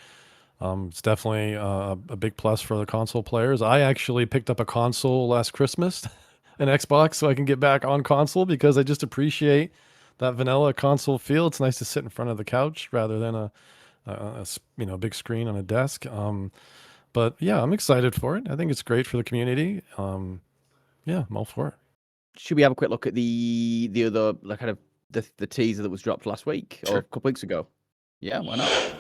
It's definitely a big plus for the console players. I actually picked up a console last Christmas, an Xbox, so I can get back on console because I just appreciate that vanilla console feel. It's nice to sit in front of the couch rather than a big screen on a desk. But yeah, I'm excited for it. I think it's great for the community. Yeah, I'm all for it. Should we have a quick look at the other kind of the teaser that was dropped last week or a Sure. couple weeks ago? Yeah, why not?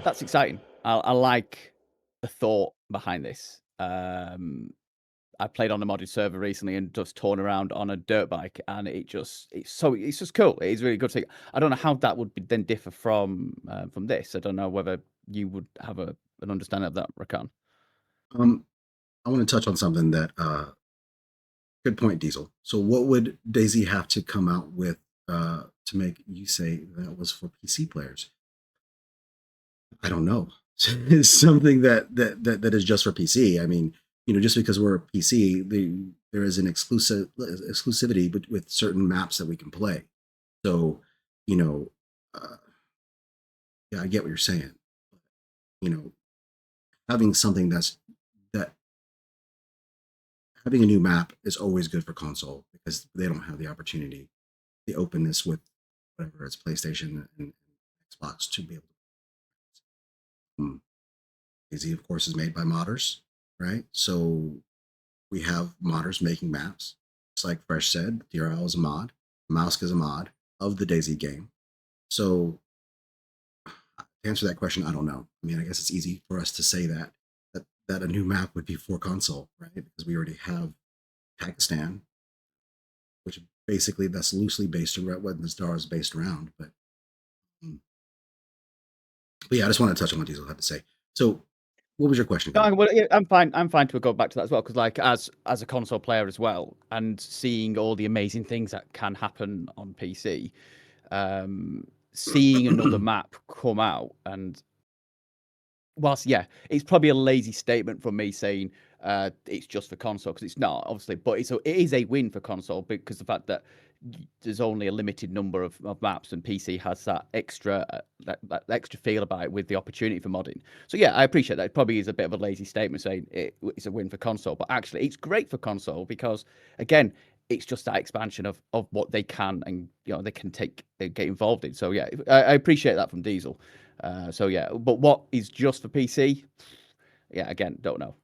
That's exciting. I like the thought behind this. I played on a modded server recently and just torn around on a dirt bike, and it's just cool. It's really good. I don't know how that would then differ from this. I don't know whether you would have an understanding of that, Rakan. I want to touch on something that good point, Diesel. So what would DayZ have to come out with to make you say that was for PC players? I don't know. It's something that is just for PC. I mean, just because we're a PC, there is an exclusivity with certain maps that we can play. So, you know, uh, yeah, I get what you're saying. You know, having something that having a new map is always good for console because they don't have the opportunity, the openness with whatever it's PlayStation and Xbox to be able to. DayZ, of course, is made by modders, right? So we have modders making maps. Just like Fresh said, DRL is a mod, Mousk is a mod of the DayZ game. So to answer that question, I don't know. I mean, I guess it's easy for us to say that a new map would be for console, right? Because we already have Pakistan, which basically that's loosely based around what the star is based around. Mm, but yeah, I just want to touch on what Diesel had to say. So, what was your question? No, well, yeah, I'm fine. I'm fine to go back to that as well because, like, as a console player as well, and seeing all the amazing things that can happen on PC, seeing another map come out, and whilst it's probably a lazy statement from me saying it's just for console because it's not obviously, but it is a win for console because the fact that there's only a limited number of maps and PC has that extra that extra feel about it with the opportunity for modding. So yeah, I appreciate that. It probably is a bit of a lazy statement saying it's a win for console, but actually it's great for console because again, it's just that expansion of what they can and they can get involved in. So yeah, I appreciate that from Diesel. So yeah, but what is just for PC? Yeah, again, don't know.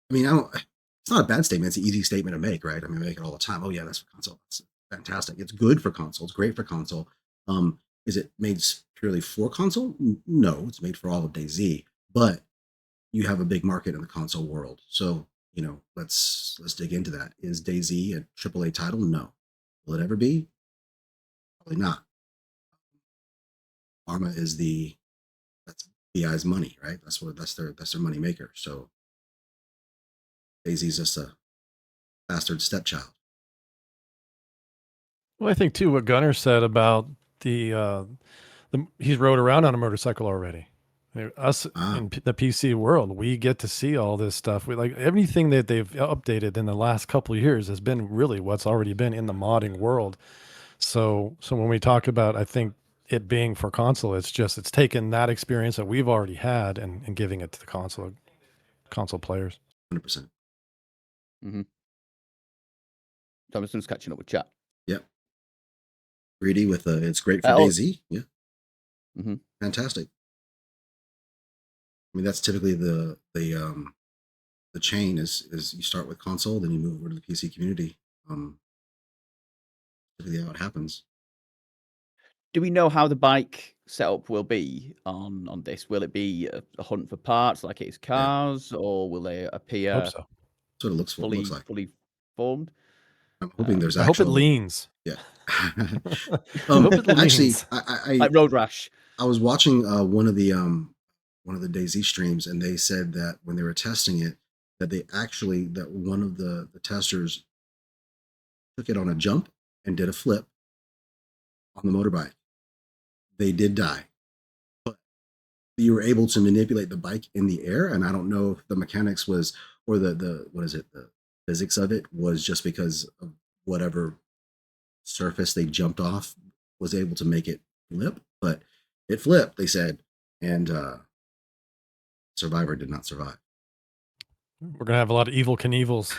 I mean, I don't. It's not a bad statement. It's an easy statement to make, right? I mean, I make it all the time. Oh yeah, that's for console. It's fantastic. It's good for console. It's great for console. Is it made purely for console? No, it's made for all of DayZ. But you have a big market in the console world, so let's dig into that. Is DayZ a AAA title? No. Will it ever be? Probably not. Pharma is that's BI's money, right? That's their money maker. So DayZ is just a bastard stepchild. Well, I think too what Gunnar said about he's rode around on a motorcycle already. Us in the PC world, we get to see all this stuff. We like everything that they've updated in the last couple of years has been really what's already been in the modding world. So when we talk about, I think it being for console, it's taken that experience that we've already had and giving it to the console players. 100%. Mm-hmm. Thomason's catching up with chat. Yep. Greedy with it's great for DayZ. Yeah. Mm-hmm. Fantastic. I mean, that's typically the chain is you start with console, then you move over to the PC community. Typically how it happens. Do we know how the bike setup will be on this? Will it be a hunt for parts like it is cars, or will they appear? I hope so. That's what it looks like. Fully formed. I'm hoping there's I hope it leans. Yeah. I hope it Actually, leans. I Like Road Rash. I was watching one of the DayZ streams, and they said that when they were testing it, that one of the testers took it on a jump and did a flip on the motorbike. They did die, but you were able to manipulate the bike in the air. And I don't know if the mechanics was, or the physics of it was just because of whatever surface they jumped off was able to make it flip, but it flipped, they said, and Survivor did not survive. We're gonna have a lot of Evil Knievels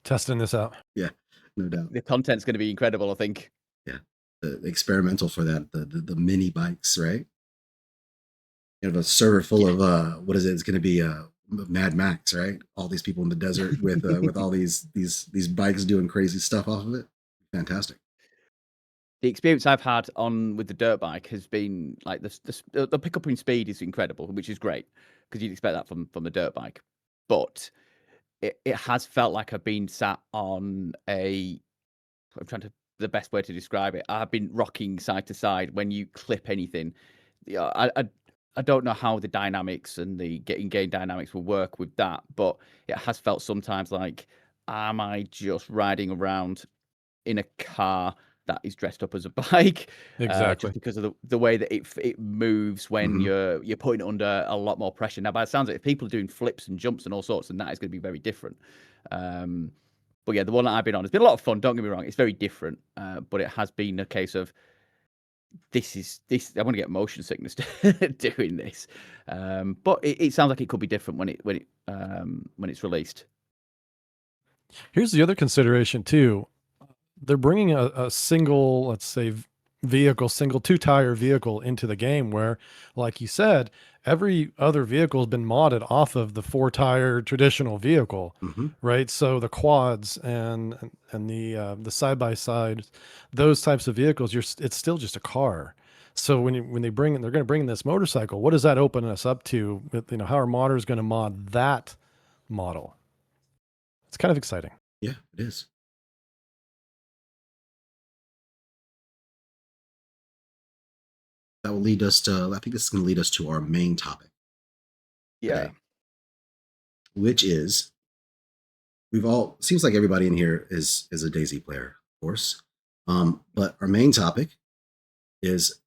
testing this out. Yeah, no doubt. The content's going to be incredible, I think. Yeah, the experimental for that, the mini bikes, right? You have a server full of what is it? It's going to be Mad Max, right? All these people in the desert with all these bikes doing crazy stuff off of it. Fantastic. The experience I've had with the dirt bike has been like the pickup in speed is incredible, which is great because you'd expect that from the dirt bike. But it has felt like I've been sat on the best way to describe it. I've been rocking side to side when you clip anything. I don't know how the dynamics and the in-game dynamics will work with that, but it has felt sometimes like, am I just riding around in a car that is dressed up as a bike? Exactly. Just because of the way that it moves when you're putting it under a lot more pressure. Now, by the sounds of it, if people are doing flips and jumps and all sorts, then that is going to be very different. But yeah, the one that I've been on has been a lot of fun. Don't get me wrong; it's very different, but it has been a case of this. I want to get motion sickness doing this, but it sounds like it could be different when it's released. Here's the other consideration too. They're bringing a single, let's say, single two-tire vehicle into the game where, like you said, every other vehicle has been modded off of the four-tire traditional vehicle, right? So the quads and the side-by-side, those types of vehicles, it's still just a car. So when they're going to bring in this motorcycle, what does that open us up to? How are modders going to mod that model? It's kind of exciting. Yeah, it is. That will lead us to, I think this is going to lead us to our main topic. Yeah. Today, which is, seems like everybody in here is a DayZ player, of course. But our main topic is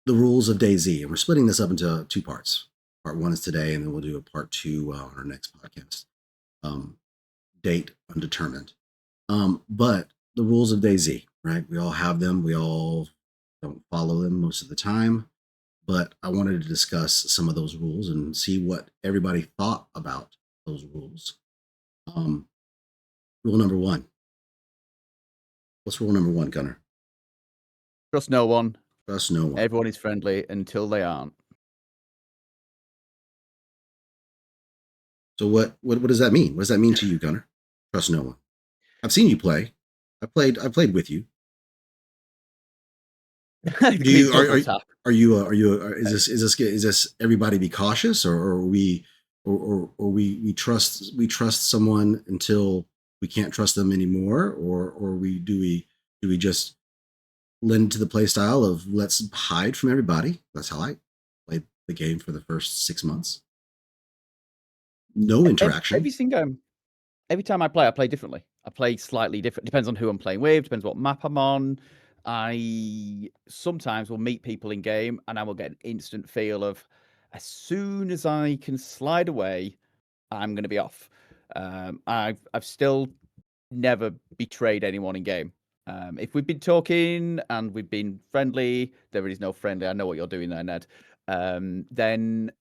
the rules of DayZ. And we're splitting this up into two parts. Part one is today, and then we'll do a part two on our next podcast. Date undetermined. But the rules of DayZ, right? We all have them. We all don't follow them most of the time, but I wanted to discuss some of those rules and see what everybody thought about those rules. Rule number one. What's rule number one, Gunnar? Trust no one. Trust no one. Everyone is friendly until they aren't. So what does that mean? What does that mean to you, Gunnar? Trust no one. I've seen you play. I played with you. Is this everybody be cautious, or we trust someone until we can't trust them anymore, or do we just lend to the play style of let's hide from everybody? That's how I played the game for the first 6 months. No interaction. every time I play differently. I play slightly different. Depends on who I'm playing with. Depends what map I'm on. I sometimes will meet people in game, and I will get an instant feel of, as soon as I can slide away, I'm going to be off. I've still never betrayed anyone in game. If we've been talking and we've been friendly, there is no friendly. I know what you're doing there, Ned. Then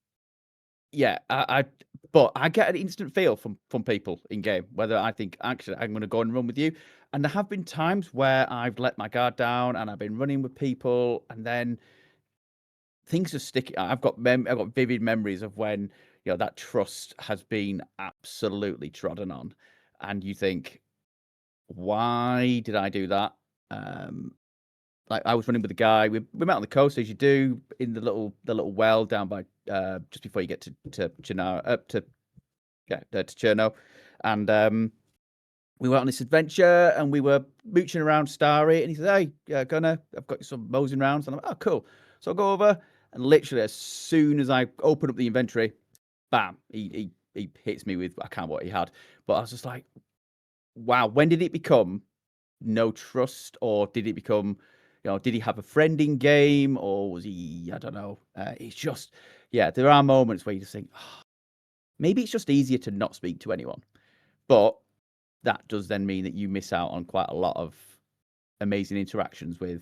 yeah, but I get an instant feel from people in game whether I think actually I'm going to go and run with you. And there have been times where I've let my guard down and I've been running with people, and then things just stick. I've got vivid memories of when that trust has been absolutely trodden on, and you think, why did I do that? Like I was running with a guy. We met on the coast, as you do, in the little well down by just before you get to Cherno, and we went on this adventure and we were mooching around Starry, and he said, "Hey, Gunner, I've got you some mosing rounds," and I'm like, "Oh, cool." So I go over, and literally as soon as I open up the inventory, bam, he hits me with, I can't remember what he had, but I was just like, wow, when did it become no trust, or did it become, did he have a friend in game, or was he, I don't know. It's just, there are moments where you just think, maybe it's just easier to not speak to anyone, but that does then mean that you miss out on quite a lot of amazing interactions with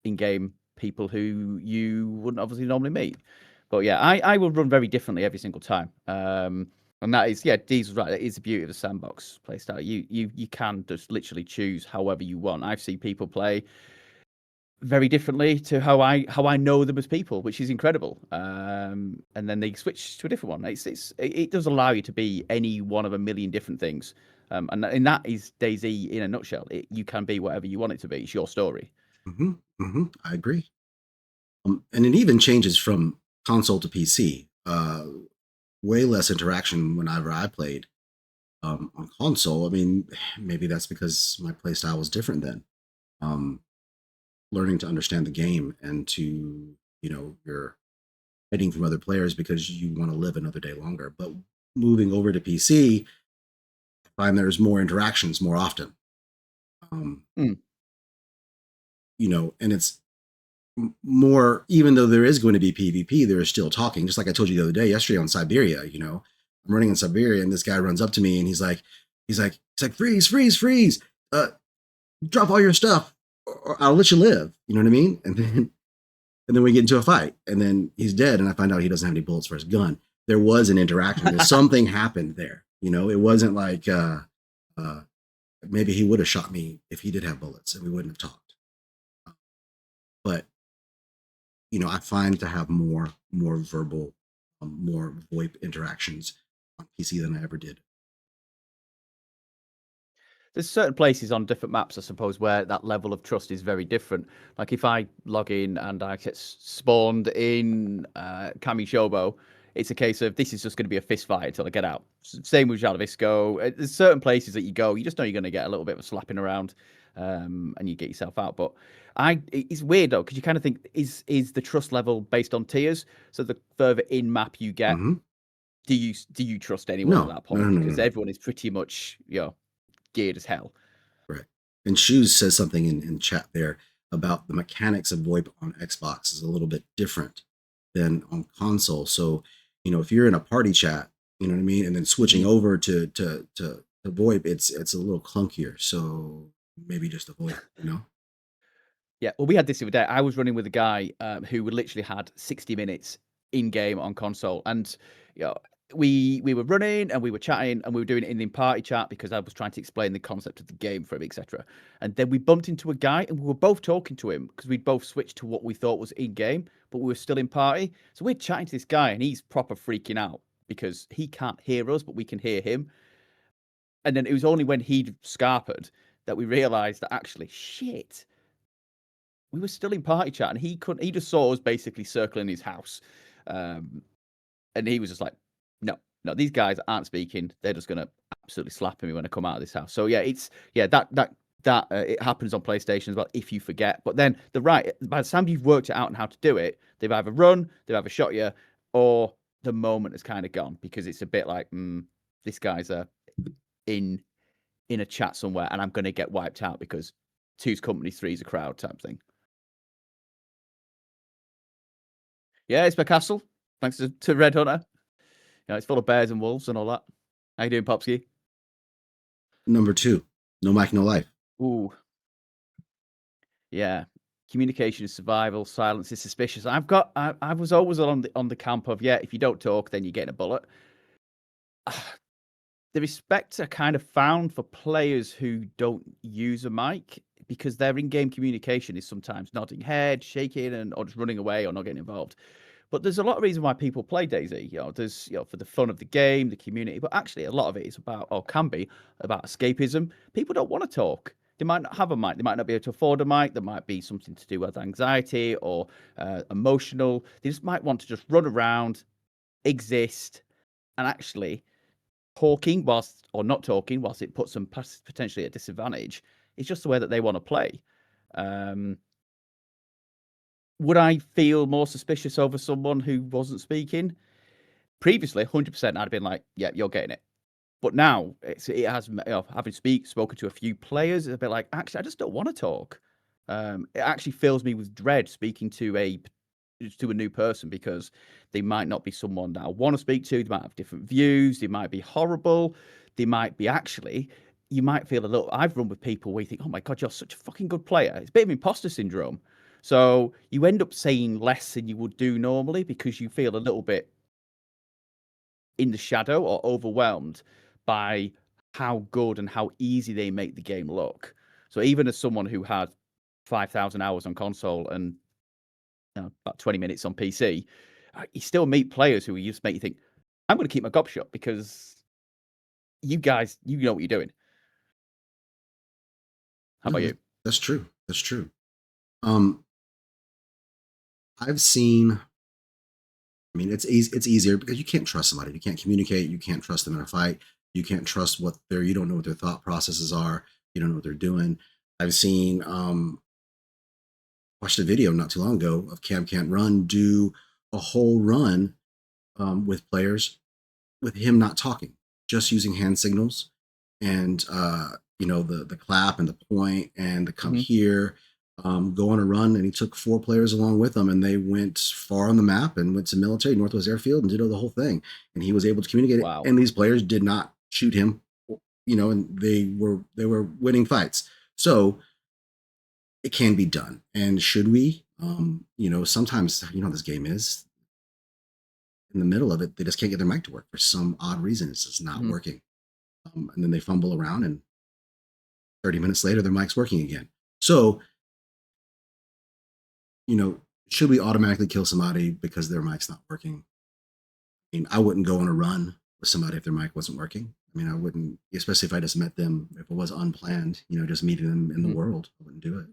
in-game people who you wouldn't obviously normally meet. But yeah, I will run very differently every single time. And that is, Deez was right. That is the beauty of the sandbox playstyle. You can just literally choose however you want. I've seen people play very differently to how I know them as people, which is incredible. And then they switch to a different one. It does allow you to be any one of a million different things. And that is DayZ in a nutshell. You can be whatever you want it to be. It's your story. I agree. And it even changes from console to PC. Way less interaction whenever I played on console. I mean, maybe that's because my play style was different then. Learning to understand the game and to, you're hiding from other players because you want to live another day longer. But moving over to PC, I find there's more interactions more often. And it's more, even though there is going to be PvP, there is still talking. Just like I told you the other day, yesterday on Siberia, I'm running in Siberia and this guy runs up to me and he's like, freeze, drop all your stuff or I'll let you live. You know what I mean? And then we get into a fight and then he's dead. And I find out he doesn't have any bullets for his gun. There was an interaction. Something happened there. It wasn't like, maybe he would have shot me if he did have bullets and we wouldn't have talked. But I find to have more verbal, more VoIP interactions on PC than I ever did. There's certain places on different maps, I suppose, where that level of trust is very different. Like if I log in and I get spawned in Kami Shobo, it's a case of this is just going to be a fist fight until I get out. Same with Jalavisco. There's certain places that you go, you just know you're going to get a little bit of a slapping around, and you get yourself out. But it's weird though, because you kind of think, is the trust level based on tiers? So the further in map you get, do you trust anyone at that point? Because everyone is pretty much geared as hell. Right. And Shoes says something in chat there about the mechanics of VoIP on Xbox is a little bit different than on console. So, if you're in a party chat, you know what I mean, and then switching over to VoIP, it's a little clunkier. So maybe just a VoIP, Yeah, well, we had this the other day. I was running with a guy who literally had 60 minutes in game on console, and we were running and we were chatting and we were doing it in party chat because I was trying to explain the concept of the game for him, etc. And then we bumped into a guy and we were both talking to him because we'd both switched to what we thought was in game, but we were still in party. So we're chatting to this guy and he's proper freaking out because he can't hear us, but we can hear him. And then it was only when he'd scarpered that we realized that actually, shit, we were still in party chat and he just saw us basically circling his house. And he was just like, no, these guys aren't speaking. They're just going to absolutely slap me when I come out of this house. So that it happens on PlayStation as well if you forget. But then by the time you've worked it out and how to do it, they've either run, they've either shot you, or the moment has kind of gone because it's a bit like, this guy's in a chat somewhere, and I'm going to get wiped out because 2's company, 3's a crowd type thing. Yeah, it's my castle. Thanks to Red Hunter. It's full of bears and wolves and all that. How you doing, Popsky? Number 2, no mic, no life. Ooh. Yeah. Communication is survival. Silence is suspicious. I was always on the camp of, if you don't talk, then you're getting a bullet. The respect I kind of found for players who don't use a mic, because their in-game communication is sometimes nodding head, shaking, or just running away or not getting involved. But there's a lot of reason why people play DayZ. There's for the fun of the game, the community, but actually a lot of it is about, or can be, about escapism. People don't want to talk. They might not have a mic. They might not be able to afford a mic. There might be something to do with anxiety or emotional. They just might want to just run around, exist, and actually talking or not talking, whilst it puts them potentially at a disadvantage, it's just the way that they want to play. Would I feel more suspicious over someone who wasn't speaking? Previously, 100%, I'd have been like, yeah, you're getting it. But now, it has, having spoken to a few players, it's a bit like, actually, I just don't want to talk. It actually fills me with dread speaking to a new person, because they might not be someone that I want to speak to. They might have different views. They might be horrible. They might be you might feel a little, I've run with people where you think, oh my God, you're such a fucking good player. It's a bit of imposter syndrome. So you end up saying less than you would do normally because you feel a little bit in the shadow or overwhelmed by how good and how easy they make the game look. So even as someone who had 5,000 hours on console and about 20 minutes on PC, you still meet players who just make you think, I'm going to keep my gob shut because you guys, you know what you're doing. How about you? That's true. That's true. I've seen, it's easier because you can't trust somebody. You can't communicate. You can't trust them in a fight. You can't trust you don't know what their thought processes are. You don't know what they're doing. I've seen, watched a video not too long ago of Cam Can't Run do a whole run with players with him not talking, just using hand signals and the clap and the point and the come here, go on a run. And he took 4 players along with him, and they went far on the map and went to military Northwest Airfield and did the whole thing. And he was able to communicate it. And these players did not shoot him, and they were winning fights. So it can be done. And should we? Sometimes this game is in the middle of it, they just can't get their mic to work for some odd reason. It's just not working. And then they fumble around, and 30 minutes later, their mic's working again. So, should we automatically kill somebody because their mic's not working? I wouldn't go on a run with somebody if their mic wasn't working. I wouldn't, especially if I just met them, if it was unplanned, just meeting them in the world, I wouldn't do it.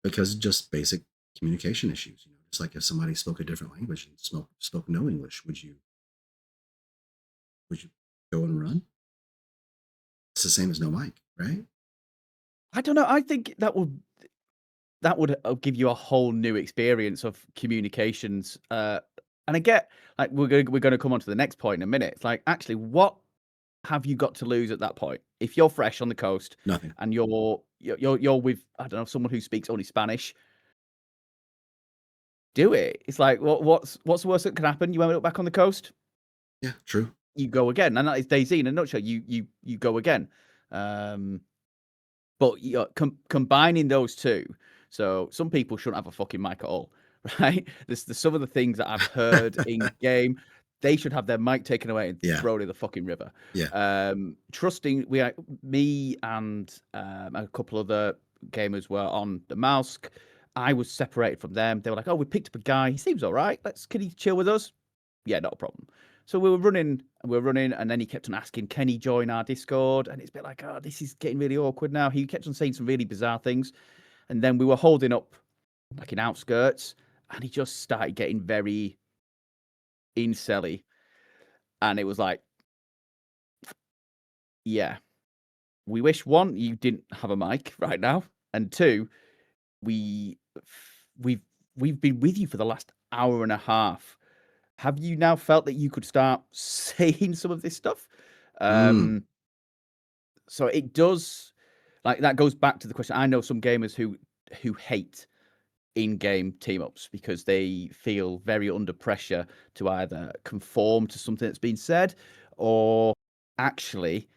Because just basic communication issues, just like if somebody spoke a different language and spoke no English, would you go and run? It's the same as no mic, right? I don't know. I think that would give you a whole new experience of communications. And I get, like, we're going to come on to the next point in a minute. It's like, actually, what have you got to lose at that point? If you're fresh on the coast, Nothing, and you're with, I don't know, someone who speaks only Spanish, do it. It's like, what's the worst that can happen? You end up back on the coast. Yeah, true. You go again, and that is DayZ in a nutshell. You go again. But combining those two, so some people shouldn't have a fucking mic at all, right? There's some of the things that I've heard in game. They should have their mic taken away and thrown in the fucking river. Yeah. Trusting me and a couple other gamers were on the mouse. I was separated from them. They were like, "Oh, we picked up a guy. He seems all right. Can he chill with us?" Yeah, not a problem. So we were running, and then he kept on asking, "Can he join our Discord?" And it's a bit like, "Oh, this is getting really awkward now." He kept on saying some really bizarre things, and then we were holding up like in outskirts, and he just started getting very incelly, and it was like, yeah, we wish, one, you didn't have a mic right now, and two, we've been with you for the last hour and a half. have you now felt that you could start saying some of this stuff? So it does, like, that goes back to the question. I know some gamers who hate in-game team-ups because they feel very under pressure to either conform to something that's been said, or actually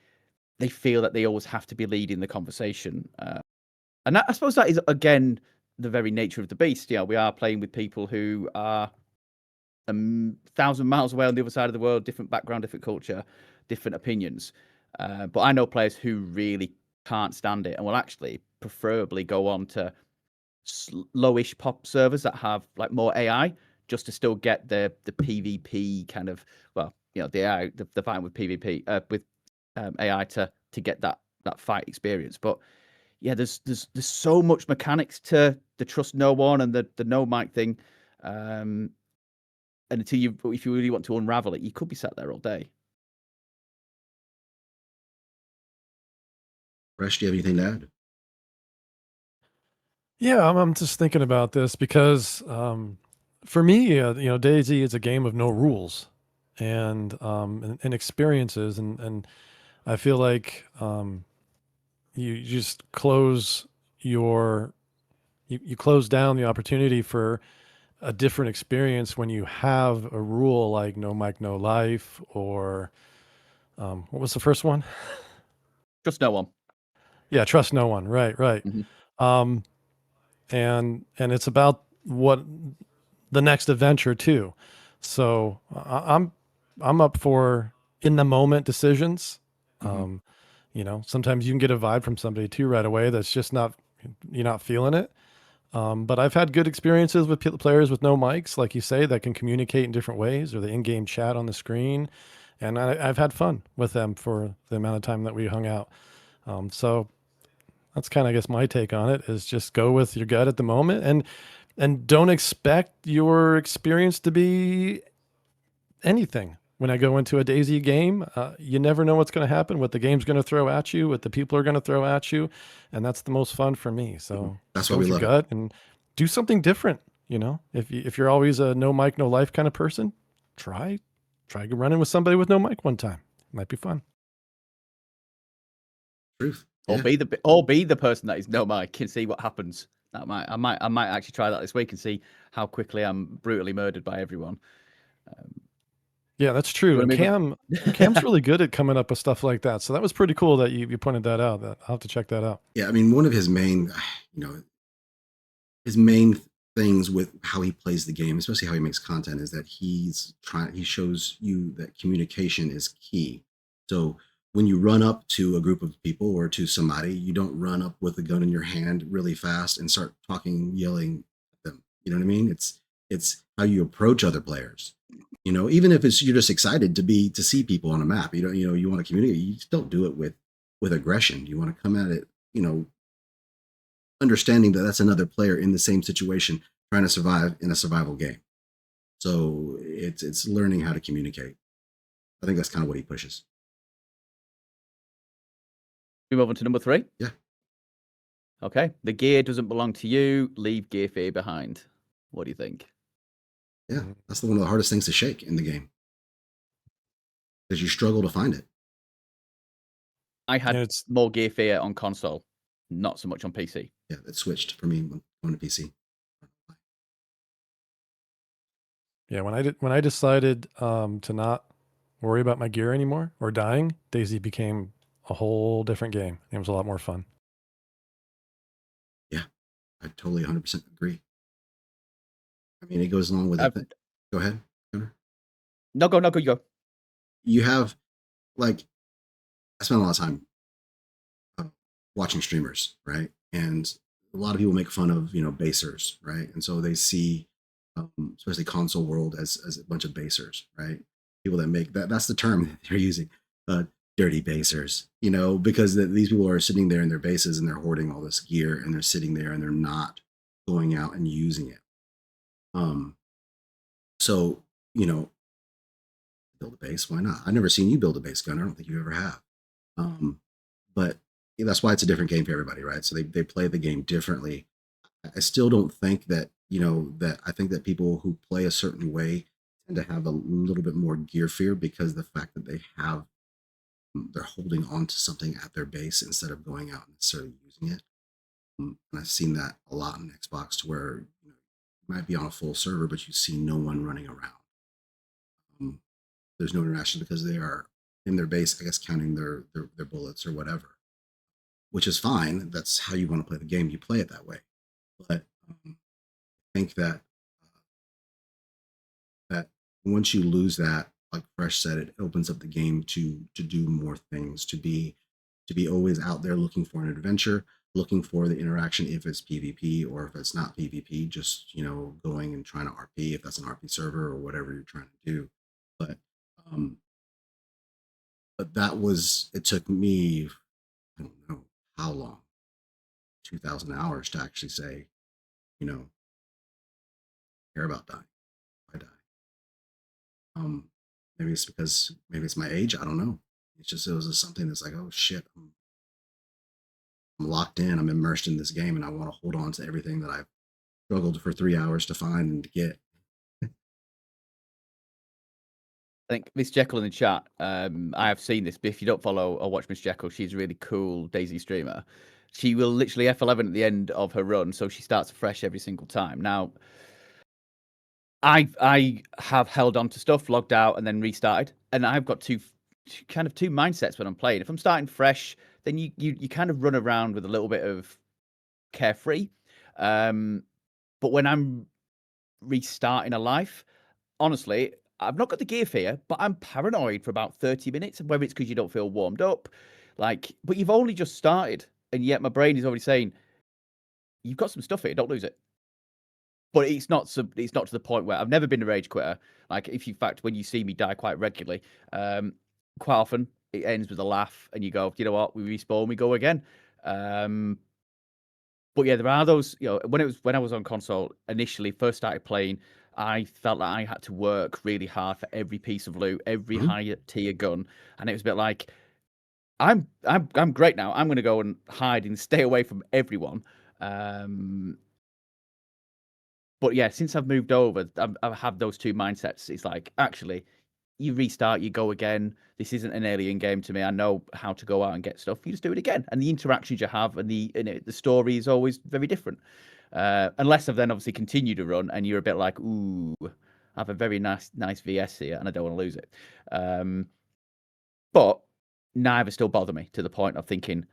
they feel that they always have to be leading the conversation. And I suppose that is, again, the very nature of the beast. Yeah, we are playing with people who are 1,000 miles away on the other side of the world, different background, different culture, different opinions. But I know players who really can't stand it and will actually preferably go on to lowish pop servers that have like more AI, just to still get the PvP kind of, well, the AI, the fighting with PvP with AI to get that fight experience. But yeah, there's so much mechanics to the trust no one and the no mic thing. And if you really want to unravel it, you could be sat there all day. Fresh, do you have anything to add? Yeah, I'm just thinking about this because for me, DayZ is a game of no rules and experiences, and I feel like you just close you close down the opportunity for a different experience when you have a rule like no mic, no life, or what was the first one? Trust no one. Yeah, trust no one. Right. Um, and it's about what the next adventure too. So I'm up for in the moment decisions. Sometimes you can get a vibe from somebody too right away that's just you're not feeling it. But I've had good experiences with players with no mics, like you say, that can communicate in different ways, or the in-game chat on the screen. And I've had fun with them for the amount of time that we hung out. So that's kind of, I guess, my take on it is just go with your gut at the moment and don't expect your experience to be anything. When I go into a DayZ game, you never know what's going to happen, what the game's going to throw at you, what the people are going to throw at you, and that's the most fun for me. So That's go why we with your love gut and do something different. If you're always a no mic, no life kind of person, try running with somebody with no mic one time. Might be fun. Truth. Or be the person that is no mic and see what happens. I might actually try that this week and see how quickly I'm brutally murdered by everyone. Yeah, that's true. And Cam's really good at coming up with stuff like that. So that was pretty cool that you pointed that out. I'll have to check that out. Yeah, I mean, one of his main, his main things with how he plays the game, especially how he makes content, is that he shows you that communication is key. So when you run up to a group of people or to somebody, you don't run up with a gun in your hand really fast and start talking, yelling at them. You know what I mean? It's how you approach other players. Even if you're just excited to see people on a map, you want to communicate. You just don't do it with aggression. You want to come at it, understanding that that's another player in the same situation trying to survive in a survival game. So it's learning how to communicate. I think that's kind of what he pushes. We move on to number 3. Yeah. Okay. The gear doesn't belong to you. Leave gear fear behind. What do you think? Yeah, that's one of the hardest things to shake in the game because you struggle to find it. I had more gear fear on console, not so much on PC. Yeah, it switched for me when going to PC. Yeah, when I decided to not worry about my gear anymore or dying, DayZ became a whole different game. It was a lot more fun. Yeah, I totally 100% agree. I mean, it goes along with it. Go ahead, Gunnar. No, go. You go. You have, I spent a lot of time watching streamers, right? And a lot of people make fun of, basers, right? And so they see, especially console world, as a bunch of basers, right? People that make that's the term that they're using, dirty basers, because these people are sitting there in their bases and they're hoarding all this gear and they're sitting there and they're not going out and using it. So, build a base, why not? I've never seen you build a base, Gunnar. I don't think you ever have. But that's why it's a different game for everybody, right? So they play the game differently. I still don't think that, that I think that people who play a certain way tend to have a little bit more gear fear because of the fact that they're holding on to something at their base instead of going out and necessarily using it. And I've seen that a lot on Xbox, to where you might be on a full server, but you see no one running around. There's no interaction because they are in their base, I guess, counting their bullets or whatever, which is fine. That's how you want to play the game. You play it that way. But I think that that once you lose that, like Fresh said, it opens up the game to do more things, to be always out there looking for an adventure, looking for the interaction, if it's PvP or if it's not PvP, just going and trying to RP if that's an RP server or whatever you're trying to do. But um, it took me, I don't know how long, 2,000 hours to actually say, care about dying. I die. Maybe it's because maybe it's my age. I don't know. It was just something that's like, oh shit, I'm locked in. I'm immersed in this game, and I want to hold on to everything that I've struggled for 3 hours to find and to get. I think Miss Jekyll in the chat, I have seen this, but if you don't follow or watch Miss Jekyll, she's a really cool DayZ streamer. She will literally F11 at the end of her run, so she starts fresh every single time. Now, I have held on to stuff, logged out, and then restarted, and I've got two mindsets when I'm playing. If I'm starting fresh, then you kind of run around with a little bit of carefree, but when I'm restarting a life, honestly, I've not got the gear fear, but I'm paranoid for about 30 minutes, whether it's because you don't feel warmed up, but you've only just started, and yet my brain is already saying, you've got some stuff here, don't lose it. But it's not to the point where I've never been a rage quitter. Like, in fact, when you see me die quite regularly, quite often it ends with a laugh, and you go, you know what, we respawn, we go again. But yeah, there are those, when I was on console initially, first started playing, I felt like I had to work really hard for every piece of loot, every higher tier gun, and it was a bit like, I'm great now. I'm going to go and hide and stay away from everyone. But yeah, since I've moved over, I have those two mindsets. It's like, actually, you restart, you go again. This isn't an alien game to me. I know how to go out and get stuff. You just do it again, and the interactions you have and the story is always very different. Unless I've then obviously continued to run, and you're a bit like, ooh, I have a very nice VS here, and I don't want to lose it. But neither still bother me to the point of thinking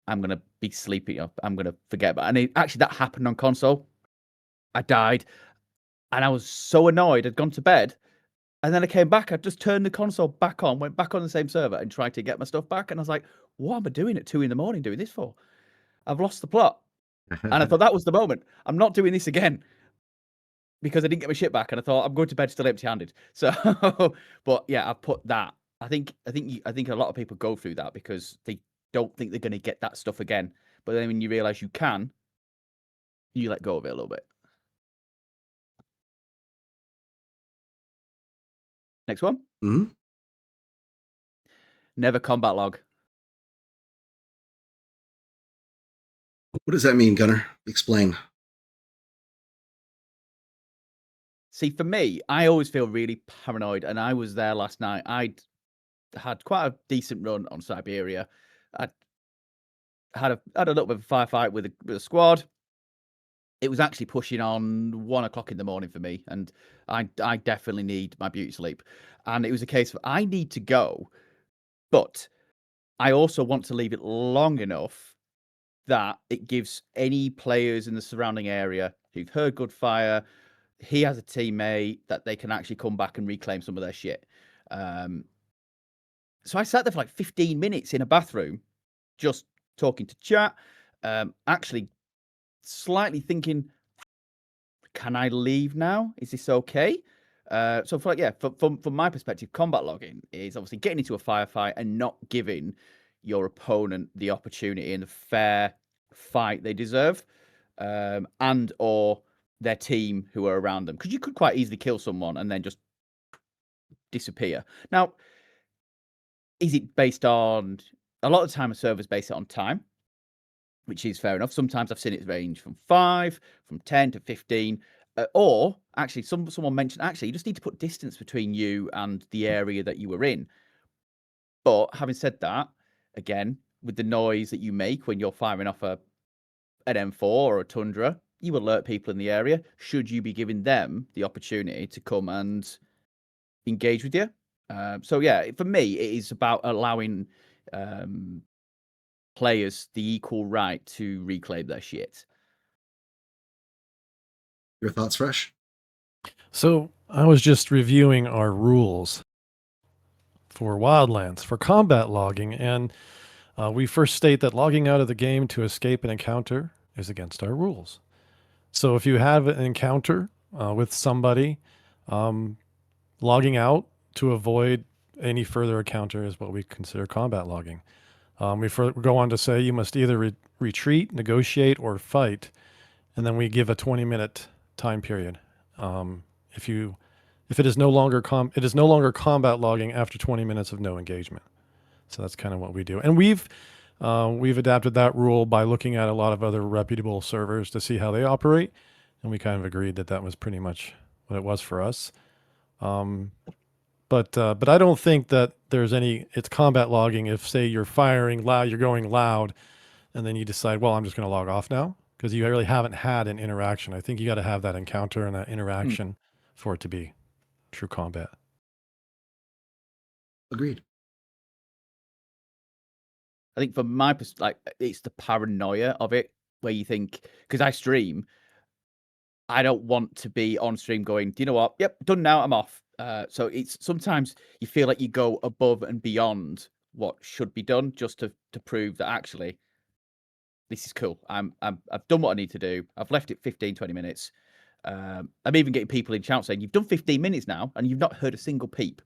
I'm gonna be sleepy. I'm gonna forget about it. And actually, that happened on console. I died, and I was so annoyed. I'd gone to bed, and then I came back. I just turned the console back on, went back on the same server, and tried to get my stuff back. And I was like, "What am I doing at 2 a.m. doing this for? I've lost the plot." And I thought that was the moment. I'm not doing this again, because I didn't get my shit back, and I thought I'm going to bed still empty-handed. So, but yeah, I've put that. I think a lot of people go through that because they don't think they're going to get that stuff again. But then when you realize you can, you let go of it a little bit. Next one. Never combat log. What does that mean, Gunnar? Explain. See, for me, I always feel really paranoid, and I was there last night. I'd had quite a decent run on Siberia. I had a little bit of a firefight with a squad. It was actually pushing on 1 o'clock in the morning for me, and I definitely need my beauty sleep. And it was a case of, I need to go, but I also want to leave it long enough that it gives any players in the surrounding area who've heard good fire, he has a teammate, that they can actually come back and reclaim some of their shit. So I sat there for like 15 minutes in a bathroom, just talking to chat, actually slightly thinking, can I leave now? Is this okay? So from my perspective, combat logging is obviously getting into a firefight and not giving your opponent the opportunity and the fair fight they deserve, and or their team who are around them, because you could quite easily kill someone and then just disappear. Now, is it based on, a lot of the time a server's based it on time, which is fair enough. Sometimes I've seen it range from 5, from 10 to 15. Or actually, someone mentioned actually you just need to put distance between you and the area that you were in. But having said that, again, with the noise that you make when you're firing off an M4 or a Tundra, you alert people in the area. Should you be giving them the opportunity to come and engage with you? So yeah, for me, it is about allowing players the equal right to reclaim their shit. Your thoughts, Fresh? So I was just reviewing our rules for Wildlands for combat logging, and we first state that logging out of the game to escape an encounter is against our rules. So if you have an encounter with somebody, logging out to avoid any further encounter is what we consider combat logging. We go on to say you must either retreat, negotiate, or fight, and then we give a 20-minute time period. If it is no longer combat logging after 20 minutes of no engagement. So that's kind of what we do, and we've adapted that rule by looking at a lot of other reputable servers to see how they operate, and we kind of agreed that that was pretty much what it was for us. But I don't think that it's combat logging if, say, you're firing loud, you're going loud, and then you decide, well, I'm just going to log off now, because you really haven't had an interaction. I think you got to have that encounter and that interaction for it to be true combat. Agreed. I think from my perspective, it's the paranoia of it, where you think, because I stream, I don't want to be on stream going, do you know what? Yep, done now, I'm off. So it's sometimes you feel like you go above and beyond what should be done just to prove that actually this is cool. I've done what I need to do. I've left it 15, 20 minutes. I'm even getting people in chat saying, you've done 15 minutes now and you've not heard a single peep.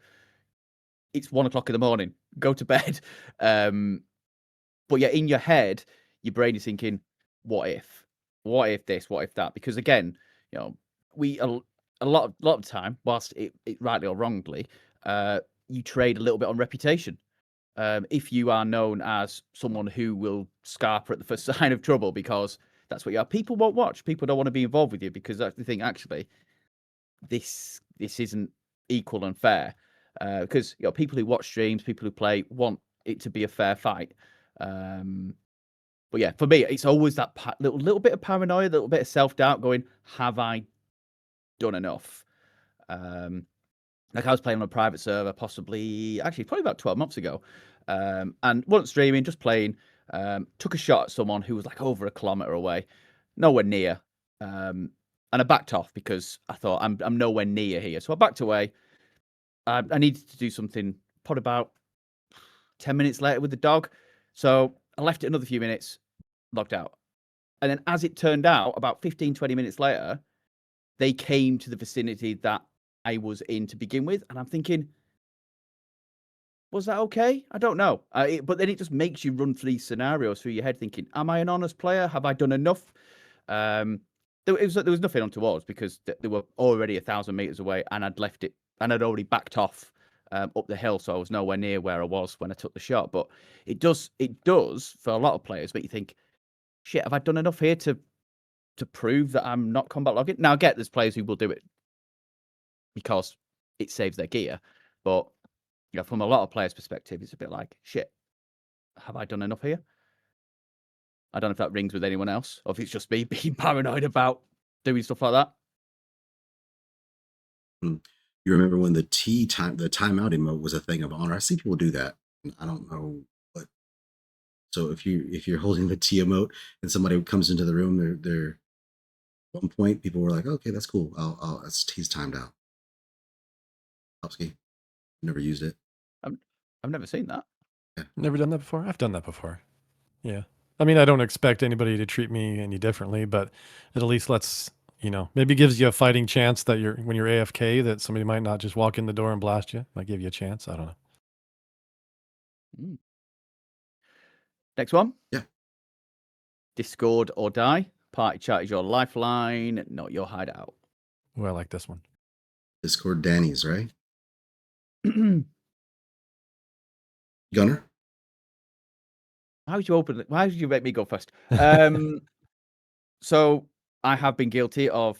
It's 1 o'clock in the morning. Go to bed. But yeah, in your head, your brain is thinking, what if? What if this? What if that? Because again, you know, a lot of time, whilst it rightly or wrongly, you trade a little bit on reputation. If you are known as someone who will scarper at the first sign of trouble because that's what you are, people won't watch. People don't want to be involved with you because they think actually this isn't equal and fair. Because you know, people who watch streams, people who play, want it to be a fair fight. But yeah, for me, it's always that little bit of paranoia, a little bit of self-doubt going, have I done enough? Like I was playing on a private server, probably about 12 months ago, and wasn't streaming, just playing. Took a shot at someone who was like over 1 kilometer away, nowhere near, and I backed off because I thought I'm nowhere near here. So I backed away. I needed to do something. Probably about 10 minutes later with the dog, so I left it another few minutes, logged out, and then as it turned out, about 15, 20 minutes later, they came to the vicinity that I was in to begin with, and I'm thinking, was that okay? I don't know. But then it just makes you run through these scenarios through your head, thinking, am I an honest player? Have I done enough? There was nothing untoward because they were already 1,000 meters away, and I'd left it, and I'd already backed off up the hill, so I was nowhere near where I was when I took the shot. But it does for a lot of players make you think, shit, have I done enough here to prove that I'm not combat logging? Now I get there's players who will do it because it saves their gear, but you know, from a lot of players' perspective, it's a bit like, shit, have I done enough here? I don't know if that rings with anyone else, or if it's just me being paranoid about doing stuff like that. You remember when the timeout emote was a thing of honor? I see people do that. I don't know what. So if you're holding the T emote and somebody comes into the room, they're at one point people were like, okay, that's cool. He's timed out. Popsky, never used it. I've never seen that. Yeah. Never done that before? I've done that before. Yeah. I mean, I don't expect anybody to treat me any differently, but it at least lets, maybe gives you a fighting chance that when you're AFK, that somebody might not just walk in the door and blast you. Might give you a chance. I don't know. Next one. Yeah. Discord or die. Party chat is your lifeline, not your hideout. Oh, I like this one. Discord Danny's, right? Gunner? Why would you make me go first? So I have been guilty of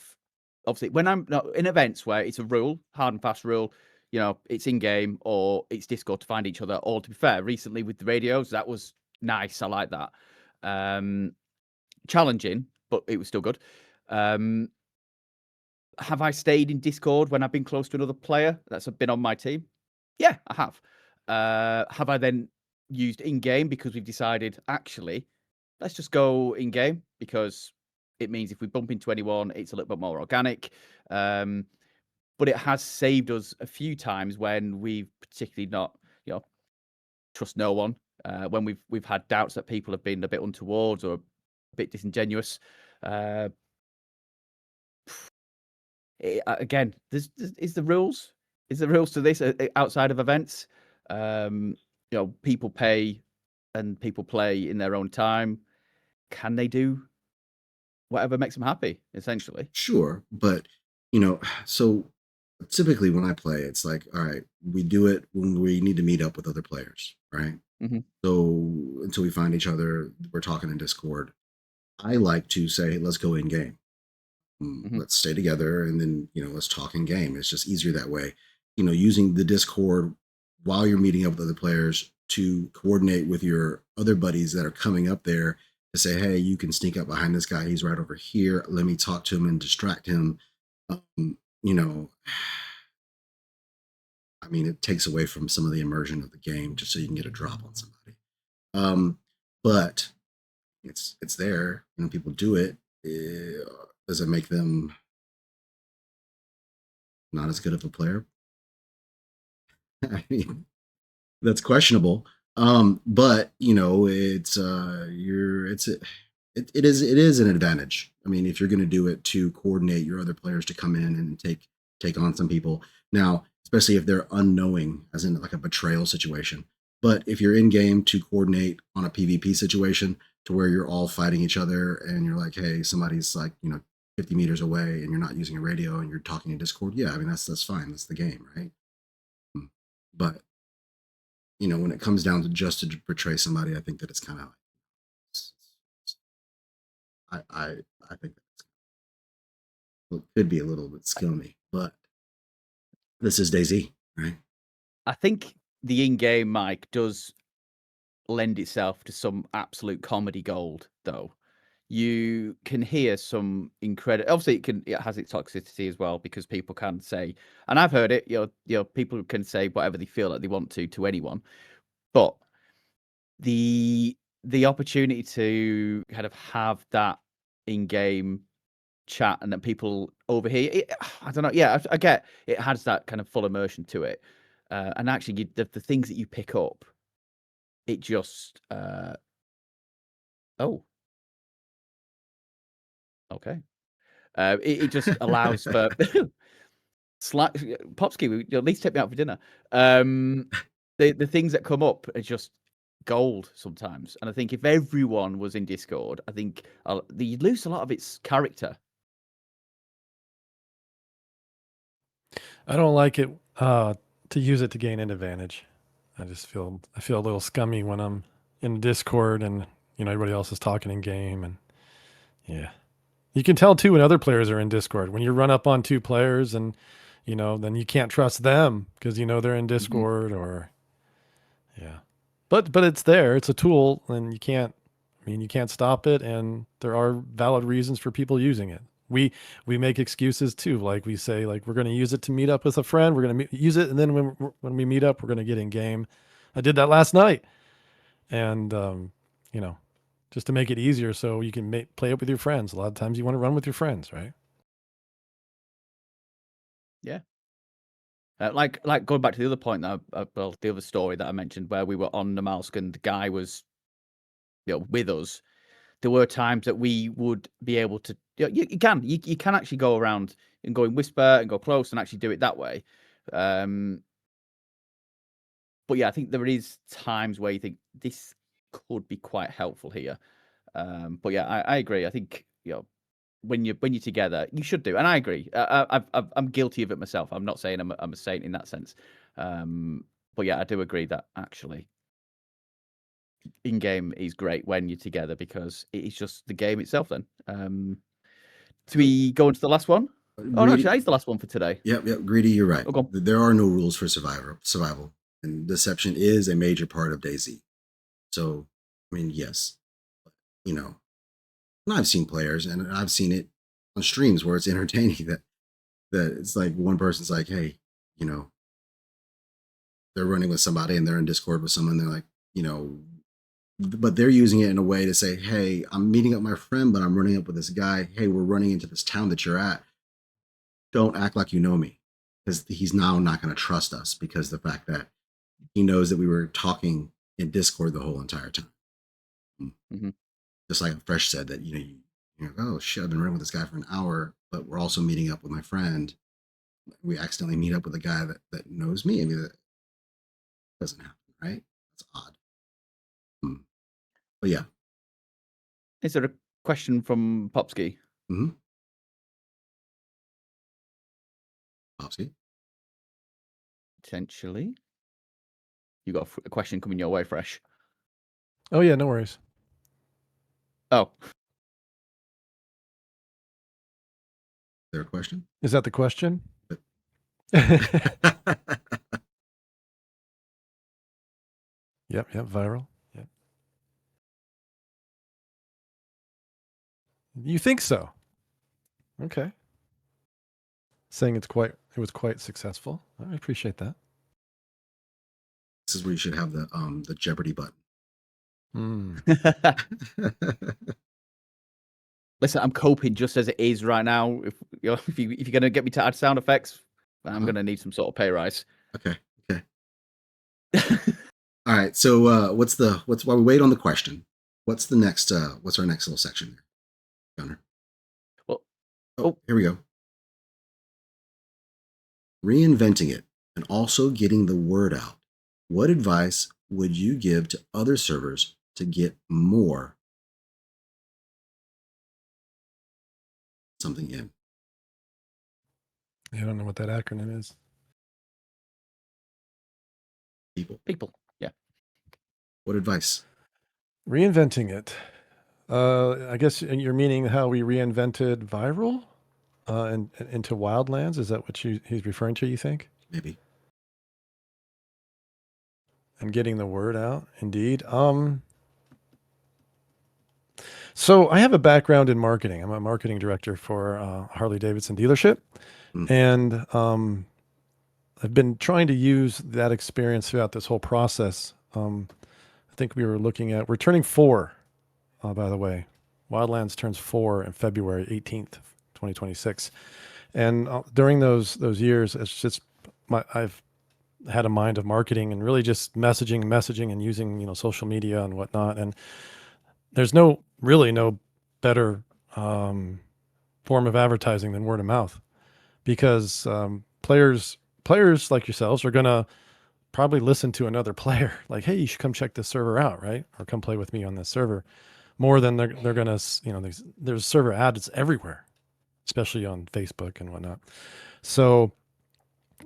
obviously when I'm not in events where it's a rule, hard and fast rule, it's in game or it's Discord to find each other. Or to be fair, recently with the radios, that was nice. I like that. Challenging, but it was still good. Have I stayed in Discord when I've been close to another player that's been on my team? Yeah, I have. Have I then used in-game because we've decided, actually, let's just go in-game because it means if we bump into anyone, it's a little bit more organic. But it has saved us a few times when we've particularly not, trust no one. When we've had doubts that people have been a bit untoward or a bit disingenuous. Again, is the rules to this outside of events. People pay and people play in their own time. Can they do whatever makes them happy, essentially? Sure, but so typically when I play, it's like, all right, we do it when we need to meet up with other players, right? Mm-hmm. So until we find each other, we're talking in Discord. I like to say, hey, let's go in game. Mm-hmm. Let's stay together, and then let's talk in game. It's just easier that way. Using the Discord while you're meeting up with other players to coordinate with your other buddies that are coming up there to say, hey, you can sneak up behind this guy. He's right over here. Let me talk to him and distract him. I mean, it takes away from some of the immersion of the game just so you can get a drop on somebody. But it's there. People do it. Does it make them not as good of a player? I mean, that's questionable. But it is an advantage. I mean, if you're going to do it to coordinate your other players to come in and take on some people now, especially if they're unknowing, as in like a betrayal situation. But if you're in game to coordinate on a PvP situation to where you're all fighting each other and you're like, hey, somebody's like 50 meters away and you're not using a radio and you're talking in Discord, yeah, I mean that's fine. That's the game, right? But when it comes down to just to betray somebody, I think that it's kind of I think it could be a little bit scummy, but this is DayZ, right? I think the in-game mic does lend itself to some absolute comedy gold, though. You can hear some incredible. Obviously, it has its toxicity as well because people can say, and I've heard it. People can say whatever they feel like they want to anyone, but the opportunity to kind of have that in-game chat and then people overhear it, I don't know. Yeah, I get it has that kind of full immersion to it, and actually the things that you pick up, it just oh. Okay. It just allows for Popsky, at least take me out for dinner. The things that come up are just gold sometimes, and I think if everyone was in Discord, I think you'd lose a lot of its character. I don't like it to use it to gain an advantage. I feel a little scummy when I'm in Discord and everybody else is talking in game, and yeah. You can tell too when other players are in Discord. When you run up on two players and then you can't trust them because they're in Discord or yeah. But it's there. It's a tool and you can't stop it, and there are valid reasons for people using it. We make excuses too. Like we say, like we're going to use it to meet up with a friend. We're going to use it, and then when we meet up, we're going to get in game. I did that last night, and just to make it easier so you can play it with your friends. A lot of times you want to run with your friends, right? Yeah. Like going back to the other point that the other story that I mentioned where we were on Namalsk and the guy was with us. There were times that we would be able to you can actually go around and go and whisper and go close and actually do it that way. But yeah, I think there is times where you think this could be quite helpful here. But yeah, I agree. I think when you're together, you should do, and I agree. I'm guilty of it myself. I'm not saying I'm a saint in that sense. But yeah, I do agree that actually in game is great when you're together because it is just the game itself. Then, do we go into the last one? Oh, no, Greedy, actually, that is the last one for today. yep, Greedy, you're right. Oh, go on. There are no rules for survival, and deception is a major part of DayZ. So, I mean, yes, you know, and I've seen players, and I've seen it on streams where it's entertaining that it's like one person's like, hey, you know, they're running with somebody and they're in Discord with someone. They're like, you know, but they're using it in a way to say, hey, I'm meeting up with my friend, but I'm running up with this guy. Hey, we're running into this town that you're at. Don't act like you know me, because he's now not going to trust us because the fact that he knows that we were talking in Discord the whole entire time. Mm-hmm. Just like Fresh said that, you know, you're like, oh shit, I've been running with this guy for an hour, but we're also meeting up with my friend. We accidentally meet up with a guy that knows me. I mean, that doesn't happen, right? That's odd. But yeah. Is there a question from Popsky? Mm-hmm. Popsky? Potentially. You got a question coming your way, Fresh. Oh yeah, no worries. Oh, Is there a question? Is that the question? Yep, viral. Yep. You think so? Okay. Saying it was quite successful. I appreciate that. This is where you should have the Jeopardy button. listen, I'm coping just as it is right now. If you're gonna get me to add sound effects, I'm gonna need some sort of pay rise. Okay. All right. So while we wait on the question, what's our next little section there, Gunner? Well, here we go. Reinventing it and also getting the word out. What advice would you give to other servers to get more something in? I don't know what that acronym is. People. Yeah. What advice? Reinventing it. I guess you're meaning how we reinvented viral and into Wildlands. Is that what he's referring to, you think? Maybe. And getting the word out, indeed. So I have a background in marketing. I'm a marketing director for Harley-Davidson dealership. And I've been trying to use that experience throughout this whole process. I think we're turning 4, by the way. Wildlands turns 4 in February 18th, 2026. And during those years, it's just I've had a mind of marketing and really just messaging and using, social media and whatnot. And there's really no better form of advertising than word of mouth, because players like yourselves are going to probably listen to another player like, hey, you should come check this server out, right? Or come play with me on this server, more than they're going to, there's server ads everywhere, especially on Facebook and whatnot. So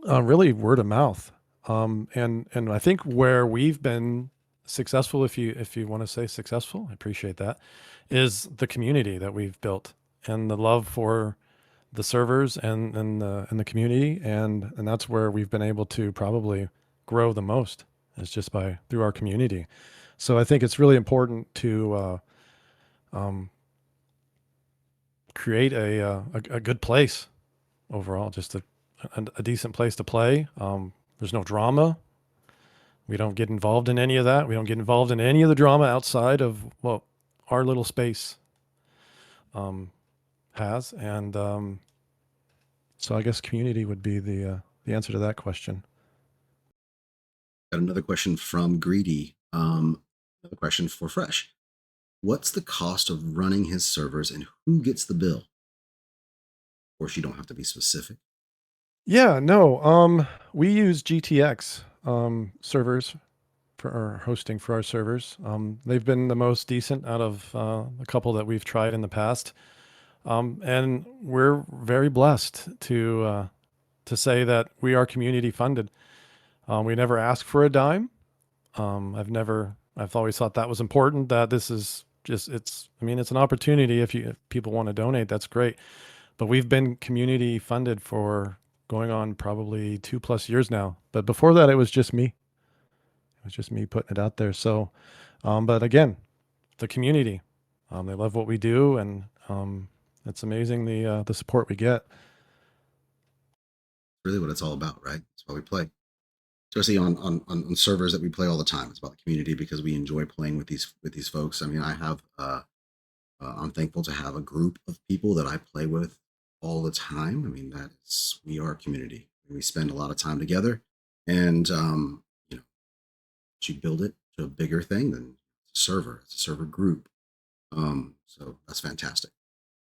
really word of mouth. And I think where we've been successful, if you want to say successful, I appreciate that, is the community that we've built and the love for the servers and the community, and that's where we've been able to probably grow the most, is just through our community. So I think it's really important to create a good place overall, just a decent place to play. There's no drama. We don't get involved in any of that. We don't get involved in any of the drama outside of what our little space has. And so I guess community would be the answer to that question. Got another question from Greedy. Another question for Fresh. What's the cost of running his servers and who gets the bill? Of course, you don't have to be specific. Yeah, no. We use GTX servers for our hosting for our servers. They've been the most decent out of a couple that we've tried in the past. And we're very blessed to say that we are community funded. We never ask for a dime. I've always thought that was important, that this is just, it's an opportunity. If people want to donate, that's great. But we've been community funded for going on probably 2+ years now. But before that, it was just me. It was just me putting it out there. So, but again, the community, they love what we do, and it's amazing the support we get. Really what it's all about, right? That's why we play. Especially on servers that we play all the time. It's about the community because we enjoy playing with these folks. I mean, I have I'm thankful to have a group of people that I play with all the time. I mean, we are a community. We spend a lot of time together, and you know, you build it to a bigger thing than a server. It's a server group. So that's fantastic.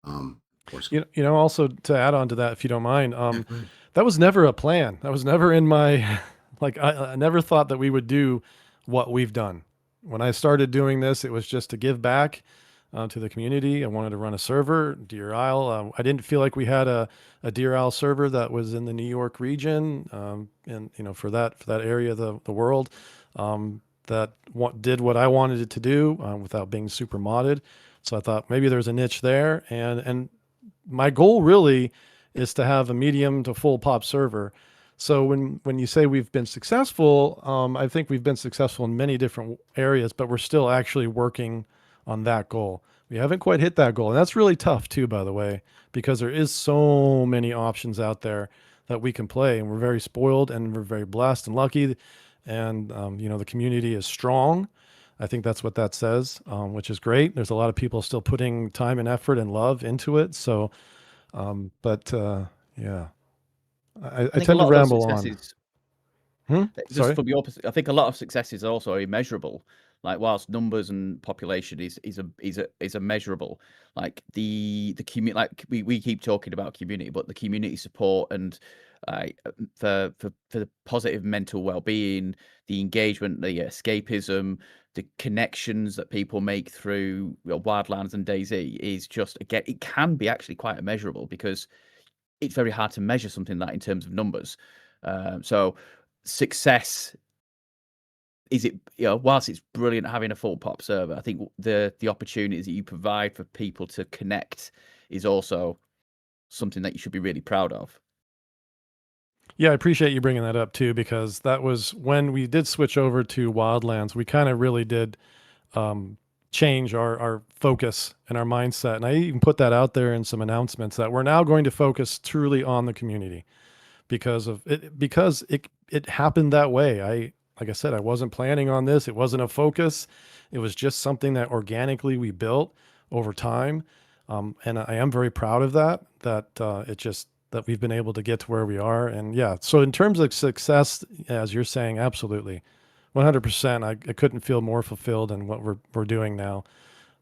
Of course, Also to add on to that, if you don't mind, yeah, go ahead. that was never a plan. That was never in my, like, I never thought that we would do what we've done. When I started doing this, it was just to give back to the community. I wanted to run a server, Deer Isle. I didn't feel like we had a Deer Isle server that was in the New York region, and for that area of the world, that did what I wanted it to do without being super modded. So I thought maybe there's a niche there, and my goal really is to have a medium to full pop server. So when you say we've been successful, I think we've been successful in many different areas, but we're still actually working on that goal. We haven't quite hit that goal. And that's really tough too, by the way, because there is so many options out there that we can play, and we're very spoiled and we're very blessed and lucky. And, the community is strong. I think that's what that says, which is great. There's a lot of people still putting time and effort and love into it. So, yeah, I I think a tend to lot of those ramble on. successes, just Sorry. from the opposite, I think a lot of successes also are immeasurable. Like whilst numbers and population is a measurable, like the community, like we keep talking about community, but the community support and for the positive mental well-being, the engagement, the escapism, the connections that people make through Wildlands and DayZ is just, again, it can be actually quite immeasurable because it's very hard to measure something like that in terms of numbers. So success is it, whilst it's brilliant having a full pop server, I think the opportunities that you provide for people to connect is also something that you should be really proud of. Yeah, I appreciate you bringing that up too, because that was when we did switch over to Wildlands. We kind of really did change our focus and our mindset. And I even put that out there in some announcements that we're now going to focus truly on the community because it happened that way. Like I said, I wasn't planning on this. It wasn't a focus. It was just something that organically we built over time. And I am very proud of that that we've been able to get to where we are. And yeah, so in terms of success, as you're saying, absolutely. 100%. I couldn't feel more fulfilled in what we're doing now.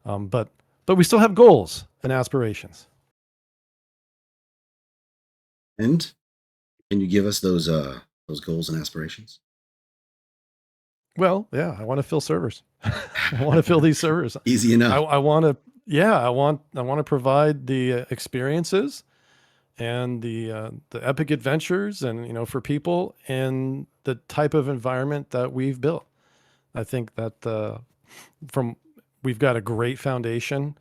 But we still have goals and aspirations. And can you give us those goals and aspirations? Well, yeah, I want to fill servers. I want to fill these servers. Easy enough. I want to, yeah, I want to provide the experiences and the epic adventures, and for people in the type of environment that we've built. I think that we've got a great foundation,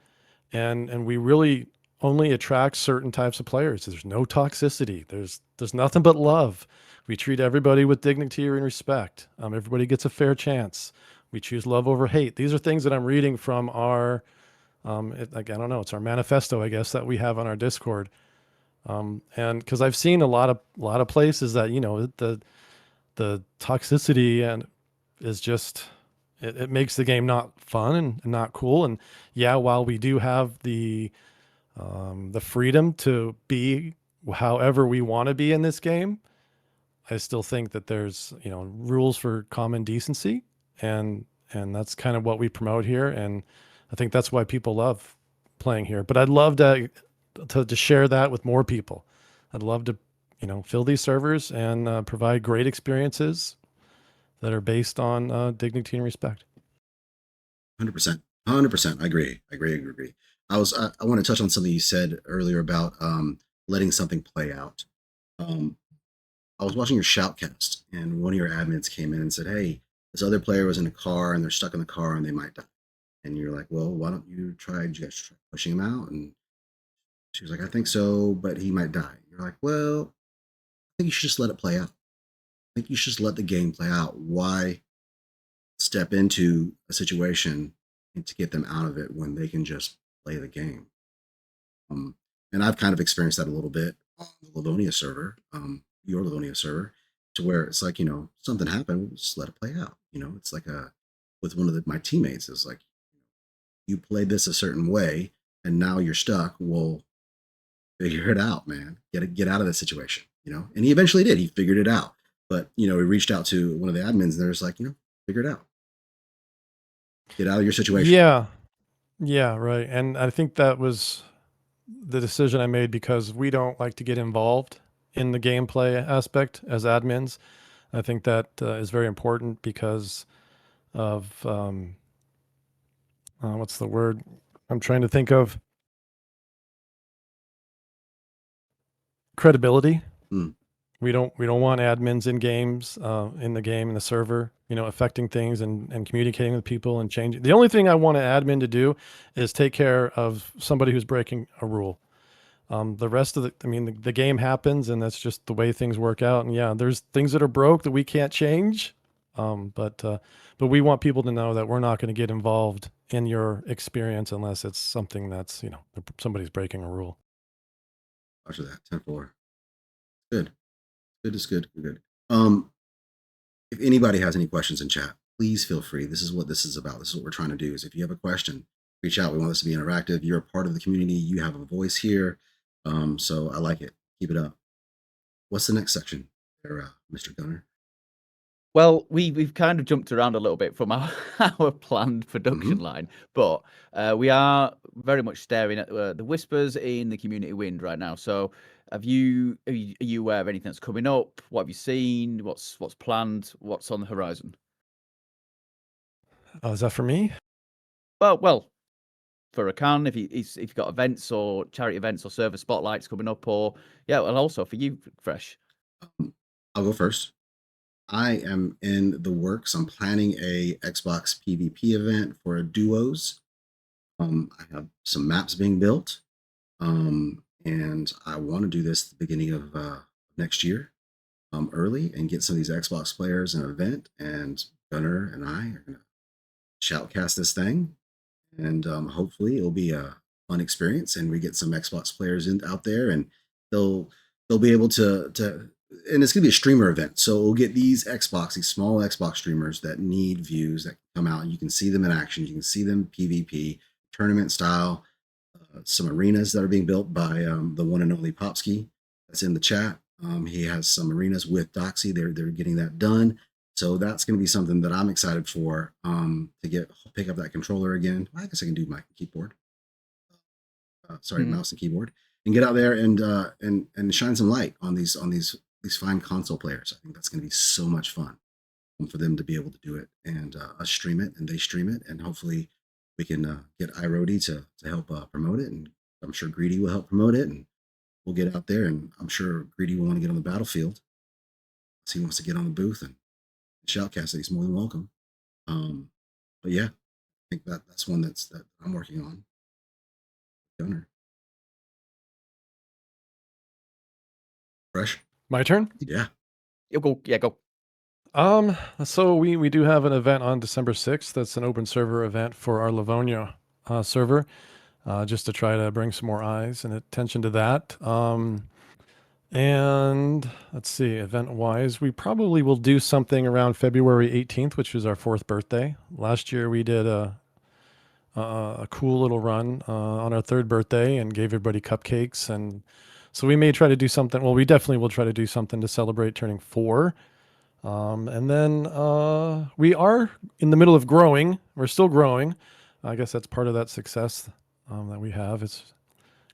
and we really only attract certain types of players. There's no toxicity. There's nothing but love. We treat everybody with dignity and respect. Everybody gets a fair chance. We choose love over hate. These are things that I'm reading from our, I don't know, it's our manifesto, I guess, that we have on our Discord. And because I've seen a lot of places that the toxicity and is just it makes the game not fun and not cool. And yeah, while we do have the freedom to be however we want to be in this game, I still think that there's rules for common decency, and that's kind of what we promote here. And I think that's why people love playing here. But I'd love to share that with more people. I'd love to fill these servers and provide great experiences that are based on dignity and respect. 100%. 100%. I agree. I want to touch on something you said earlier about letting something play out. I was watching your shoutcast, and one of your admins came in and said, "Hey, this other player was in a car and they're stuck in the car and they might die." And you're like, "Well, why don't you guys try pushing them out and She was like, I think so, but he might die. You're like, well, I think you should just let it play out. I think you should just let the game play out. Why step into a situation and to get them out of it when they can just play the game? And I've kind of experienced that a little bit on the Livonia server, your Livonia server, to where it's like, something happened, we'll just let it play out. It's like with one of my teammates, it's like, you played this a certain way and now you're stuck. Well, figure it out, man. Get out of this situation, And he eventually did. He figured it out. But, he reached out to one of the admins and they're just like, figure it out. Get out of your situation. Yeah. Yeah, right. And I think that was the decision I made because we don't like to get involved in the gameplay aspect as admins. I think that is very important because of what's the word I'm trying to think of? Credibility. We don't want admins in games, in the server, affecting things and communicating with people and changing. The only thing I want an admin to do is take care of somebody who's breaking a rule. The rest of the game happens and that's just the way things work out. And yeah, there's things that are broke that we can't change. But we want people to know that we're not going to get involved in your experience unless it's something that's, somebody's breaking a rule. After that, 10-4. Good. Good is good. Good. If anybody has any questions in chat, please feel free. This is what this is about. This is what we're trying to do is if you have a question, reach out. We want this to be interactive. You're a part of the community. You have a voice here. So I like it. Keep it up. What's the next section there, Mr. Gunner? Well, we've kind of jumped around a little bit from our planned production line, but we are very much staring at the whispers in the community wind right now. So, are you aware of anything that's coming up? What have you seen? What's planned? What's on the horizon? Is that for me? Well, for Rakan, if you've got events or charity events or server spotlights coming up, or and also for you, Fresh. I'll go first. I am in the works. I'm planning a Xbox PvP event for duos. I have some maps being built, and I want to do this at the beginning of next year, early, and get some of these Xbox players an event. And Gunner and I are going to shoutcast this thing, and hopefully it'll be a fun experience, and we get some Xbox players out there, and they'll be able to. And it's going to be a streamer event. So we'll get these small Xbox streamers that need views that come out. You can see them in action. You can see them PvP, tournament style, some arenas that are being built by the one and only Popsky that's in the chat. He has some arenas with Doxy. They're getting that done. So that's going to be something that I'm excited for to pick up that controller again. I guess I can do my keyboard. Mouse and keyboard, and get out there and shine some light on these fine console players. I think that's going to be so much fun for them to be able to do it and us stream it and they stream it. And hopefully we can get iRody to help promote it. And I'm sure Greedy will help promote it. And we'll get out there. And I'm sure Greedy will want to get on the battlefield. So he wants to get on the booth and shoutcast it. He's more than welcome. But yeah, I think that's one that I'm working on. Gunner. Fresh. My turn? Yeah. You go. Yeah, go. So we do have an event on December 6th. That's an open server event for our Livonia server, just to try to bring some more eyes and attention to that. And let's see, event-wise, we probably will do something around February 18th, which is our 4th birthday. Last year we did a cool little run on our 3rd birthday and gave everybody cupcakes. And so we may try to do something. Well, we definitely will try to do something to celebrate turning 4. And then we are in the middle of growing. We're still growing. I guess that's part of that success that we have. It's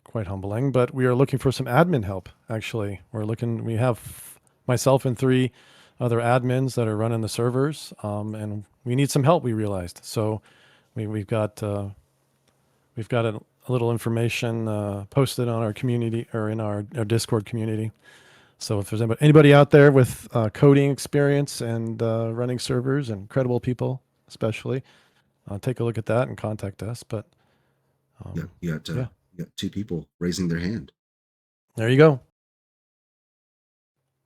quite humbling, but we are looking for some admin help, actually. We have myself and 3 other admins that are running the servers, and we need some help, we realized. So we've got a little information posted on our community or in our Discord community. So if there's anybody out there with coding experience and running servers and credible people, especially, take a look at that and contact us. But you got We got 2 people raising their hand. There you go.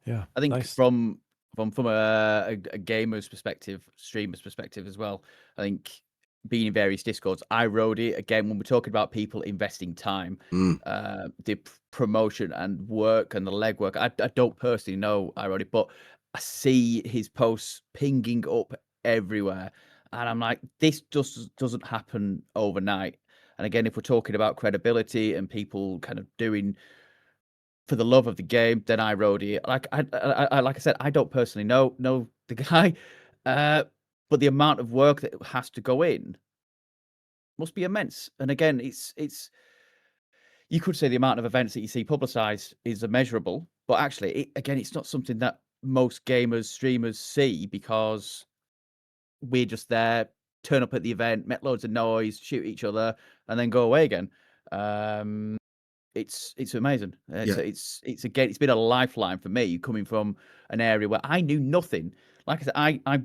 Yeah, I think nice. from a gamer's perspective, streamer's perspective as well. I think being in various discords, I rode it again when we're talking about people investing time, Mm, the promotion and work and the legwork. I don't personally know I rode it, but I see his posts pinging up everywhere, and I'm like, this just doesn't happen overnight. And again, if we're talking about credibility and people kind of doing for the love of the game, then I rode it. Like like I said, I don't personally know the guy, but the amount of work that has to go in must be immense. And again, it's you could say the amount of events that you see publicized is immeasurable, but actually, again, it's not something that most gamers, streamers see because we're just there, turn up at the event, make loads of noise, shoot each other, and then go away again. Um, it's amazing. yeah. It's again, it's been a lifeline for me coming from an area where I knew nothing. Like I said,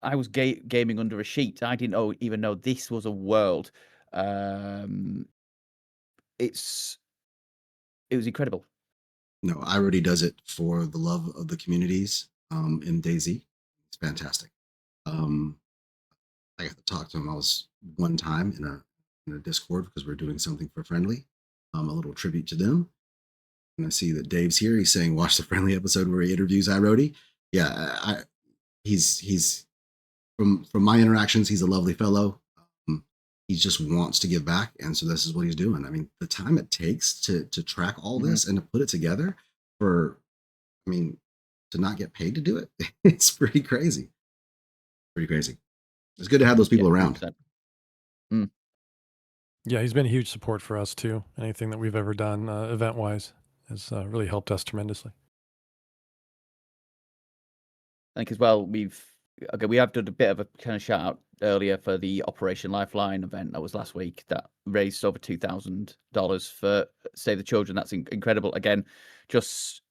I was gaming under a sheet. I didn't even know this was a world. Um, it's it was incredible. No, I already does it for the love of the communities in DayZ. It's fantastic. Um, I got to talk to him. I was one time in a Discord because we're doing something for Friendly, a little tribute to them. And I see that Dave's here. He's saying, "Watch the Friendly episode where he interviews iRody." Yeah, he's from my interactions, he's a lovely fellow. He just wants to give back, and so this is what he's doing. I mean, the time it takes to track all Mhm. this and to put it together for, I mean, to not get paid to do it, it's pretty crazy. Pretty crazy. It's good to have those Yeah, people around. 100%. Mm. Yeah, he's been a huge support for us too. Anything that we've ever done event wise has really helped us tremendously. I think as well, we have done a bit of a kind of shout out earlier for the Operation Lifeline event that was last week that raised over $2,000 for Save the Children. That's incredible. Again, just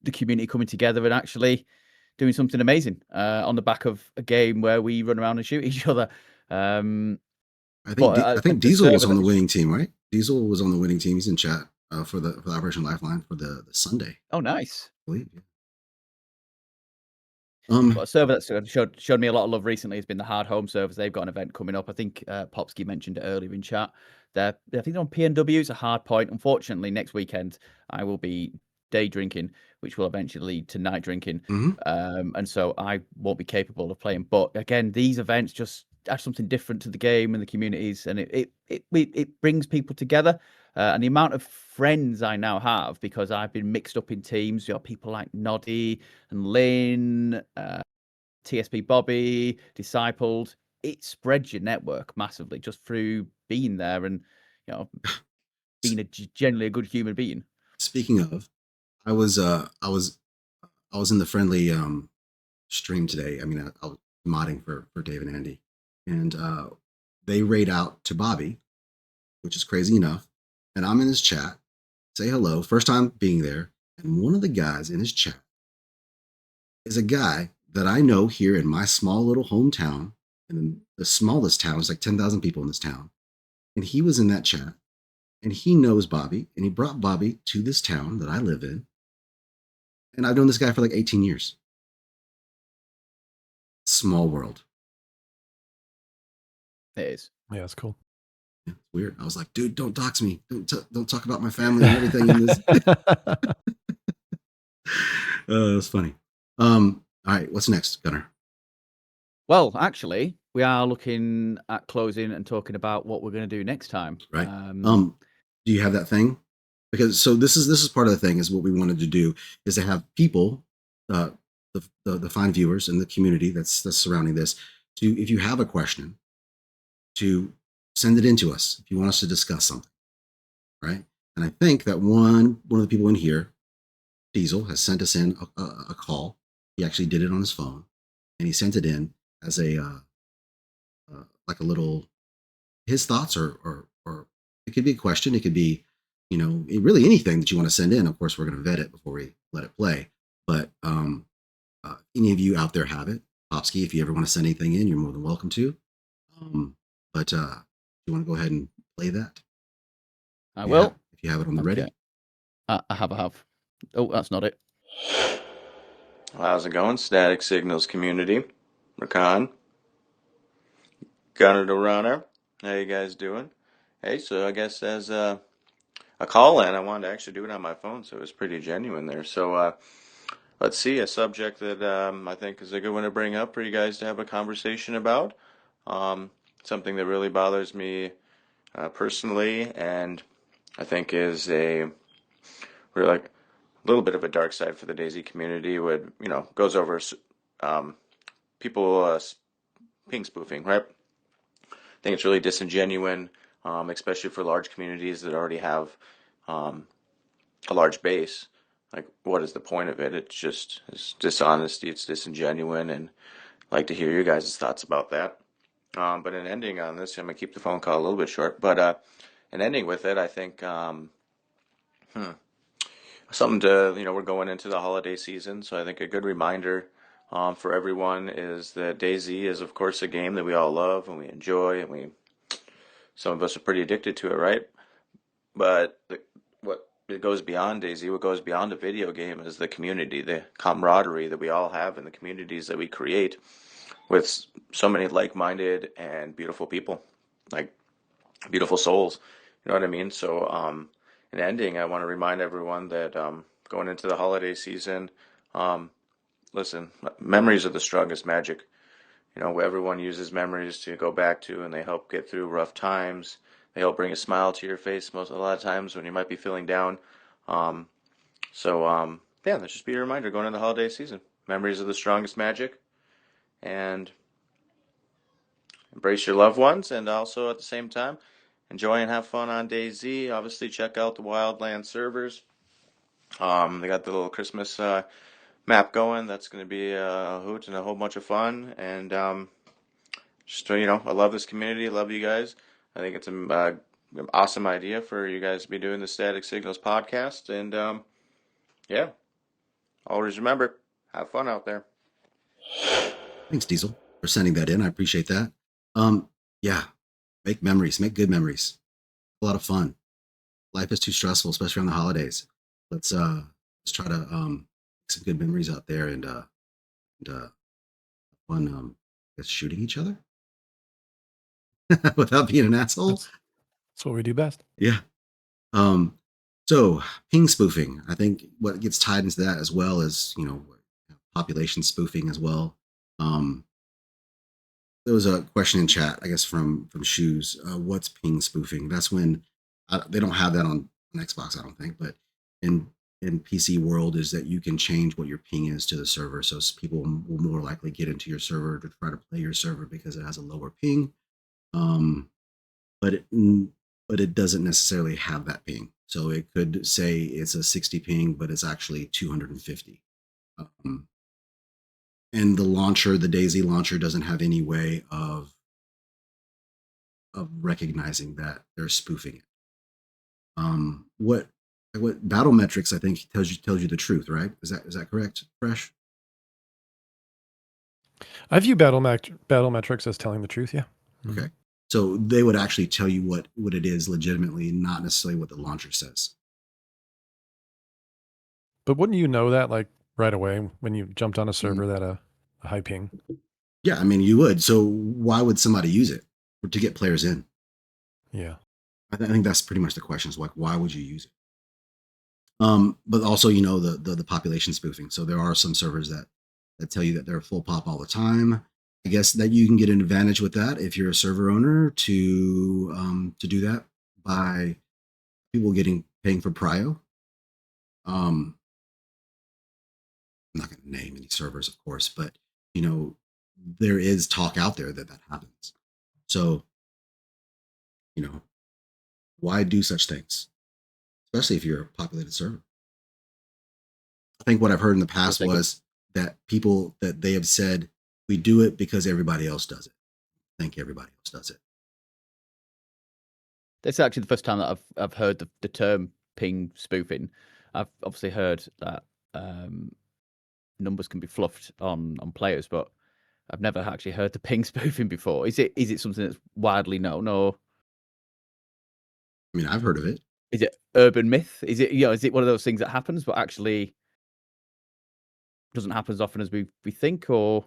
the community coming together and actually doing something amazing on the back of a game where we run around and shoot each other. Um, but I think the Diesel was server on that the was winning team, right? Diesel was on the winning team. He's in chat for the Operation Lifeline for the Sunday, oh nice. I believe. Yeah. But a server that's showed me a lot of love recently has been the Hard Home servers. They've got an event coming up. I think Popsky mentioned it earlier in chat. I think they're on PNW. It's a hard point. Unfortunately, next weekend I will be day drinking, which will eventually lead to night drinking. Mhm. And so I won't be capable of playing. But again, these events just add something different to the game and the communities, and it brings people together. And the amount of friends I now have because I've been mixed up in teams. You know, people like Noddy and Lynn, TSP Bobby, Discipled. It spreads your network massively just through being there and you know being generally a good human being. Speaking of, I was I was in the Friendly stream today. I mean, I was modding for Dave and Andy, and they raid out to Bobby, which is crazy enough. And I'm in his chat, say hello, first time being there, and one of the guys in his chat is a guy that I know here in my small little hometown, and the smallest town is like 10,000 people in this town, and he was in that chat, and he knows Bobby, and he brought Bobby to this town that I live in, and I've known this guy for like 18 years. Small world. It is. Yeah, it's cool. Yeah, it's weird. I was like, dude, don't dox me. Don't talk about my family and everything in this. It's funny. All right, what's next, Gunnar? Well, actually, we are looking at closing and talking about what we're going to do next time. Right. Do you have that thing? Because so this is part of the thing is what we wanted to do is to have people, the fine viewers and the community that's surrounding this, to if you have a question, to send it in to us if you want us to discuss something, right? And I think that one of the people in here, Diesel, has sent us in a call. He actually did it on his phone, and he sent it in as a like a little his thoughts or it could be a question, it could be really anything that you want to send in. Of course, we're going to vet it before we let it play. But any of you out there have it, Popsky, if you ever want to send anything in, you're more than welcome to. But you want to go ahead and play that? I will. If you have it on the ready. Okay. I have. Oh, that's not it. How's it going, Static Signals community? Rakan, Gunner to Runner. How you guys doing? Hey, so I guess as a call-in, I wanted to actually do it on my phone, so it was pretty genuine there. So let's see, a subject that I think is a good one to bring up for you guys to have a conversation about. Something that really bothers me personally, and I think is a really like a little bit of a dark side for the DayZ community. Would goes over people ping spoofing, right? I think it's really disingenuous, especially for large communities that already have a large base. Like, what is the point of it? It's dishonesty, it's disingenuous, and I'd like to hear your guys' thoughts about that. But in ending on this, I'm gonna keep the phone call a little bit short. But in ending with it, I think something to we're going into the holiday season, so I think a good reminder for everyone is that DayZ is of course a game that we all love and we enjoy, and some of us are pretty addicted to it, right? But what it goes beyond DayZ, what goes beyond a video game is the community, the camaraderie that we all have in the communities that we create with so many like-minded and beautiful people, like beautiful souls. You know what I mean? So in ending, I want to remind everyone that going into the holiday season, listen, memories are the strongest magic. Everyone uses memories to go back to, and they help get through rough times. They help bring a smile to your face a lot of times when you might be feeling down. Yeah, let's just be a reminder going into the holiday season. Memories are the strongest magic, and embrace your loved ones, and also at the same time, enjoy and have fun on DayZ. Obviously, check out the Wildland servers. They got the little Christmas map going. That's going to be a hoot and a whole bunch of fun. And just I love this community. I love you guys. I think it's an awesome idea for you guys to be doing the Static Signals podcast. And yeah, always remember, have fun out there. Thanks, Diesel, for sending that in. I appreciate that. Yeah, make memories, make good memories. A lot of fun. Life is too stressful, especially on the holidays. Let's try to make some good memories out there, and fun I guess shooting each other without being an asshole. That's what we do best. Yeah. So ping spoofing, I think what gets tied into that as well as population spoofing as well. There was a question in chat, I guess from Shoes. What's ping spoofing? That's when they don't have that on Xbox, I don't think, but in PC world is that you can change what your ping is to the server, so people will more likely get into your server to try to play your server because it has a lower ping. But it doesn't necessarily have that ping. So it could say it's a 60 ping, but it's actually 250. And the launcher, the DayZ launcher, doesn't have any way of recognizing that they're spoofing it. What battle metrics I think tells you the truth, right? Is that correct, Fresh? I view battle metrics as telling the truth. Yeah. Okay. So they would actually tell you what it is legitimately, not necessarily what the launcher says. But wouldn't you know that like right away when you jumped on a server that a high ping? Yeah, I mean you would. So why would somebody use it? To get players in? Yeah. I think that's pretty much the question. Is like, why would you use it? But also, the population spoofing. So there are some servers that tell you that they're full pop all the time. I guess that you can get an advantage with that if you're a server owner to do that by people paying for prio. I'm not going to name any servers, of course, but there is talk out there that happens. So, why do such things, especially if you're a populated server? I think what I've heard in the past was that people that they have said, we do it because everybody else does it. I think everybody else does it. This is actually the first time that I've heard the term ping spoofing. I've obviously heard that numbers can be fluffed on players, but I've never actually heard the ping spoofing before. Is it something that's widely known, or? I mean, I've heard of it. Is it urban myth? Is it is it one of those things that happens but actually doesn't happen as often as we think, or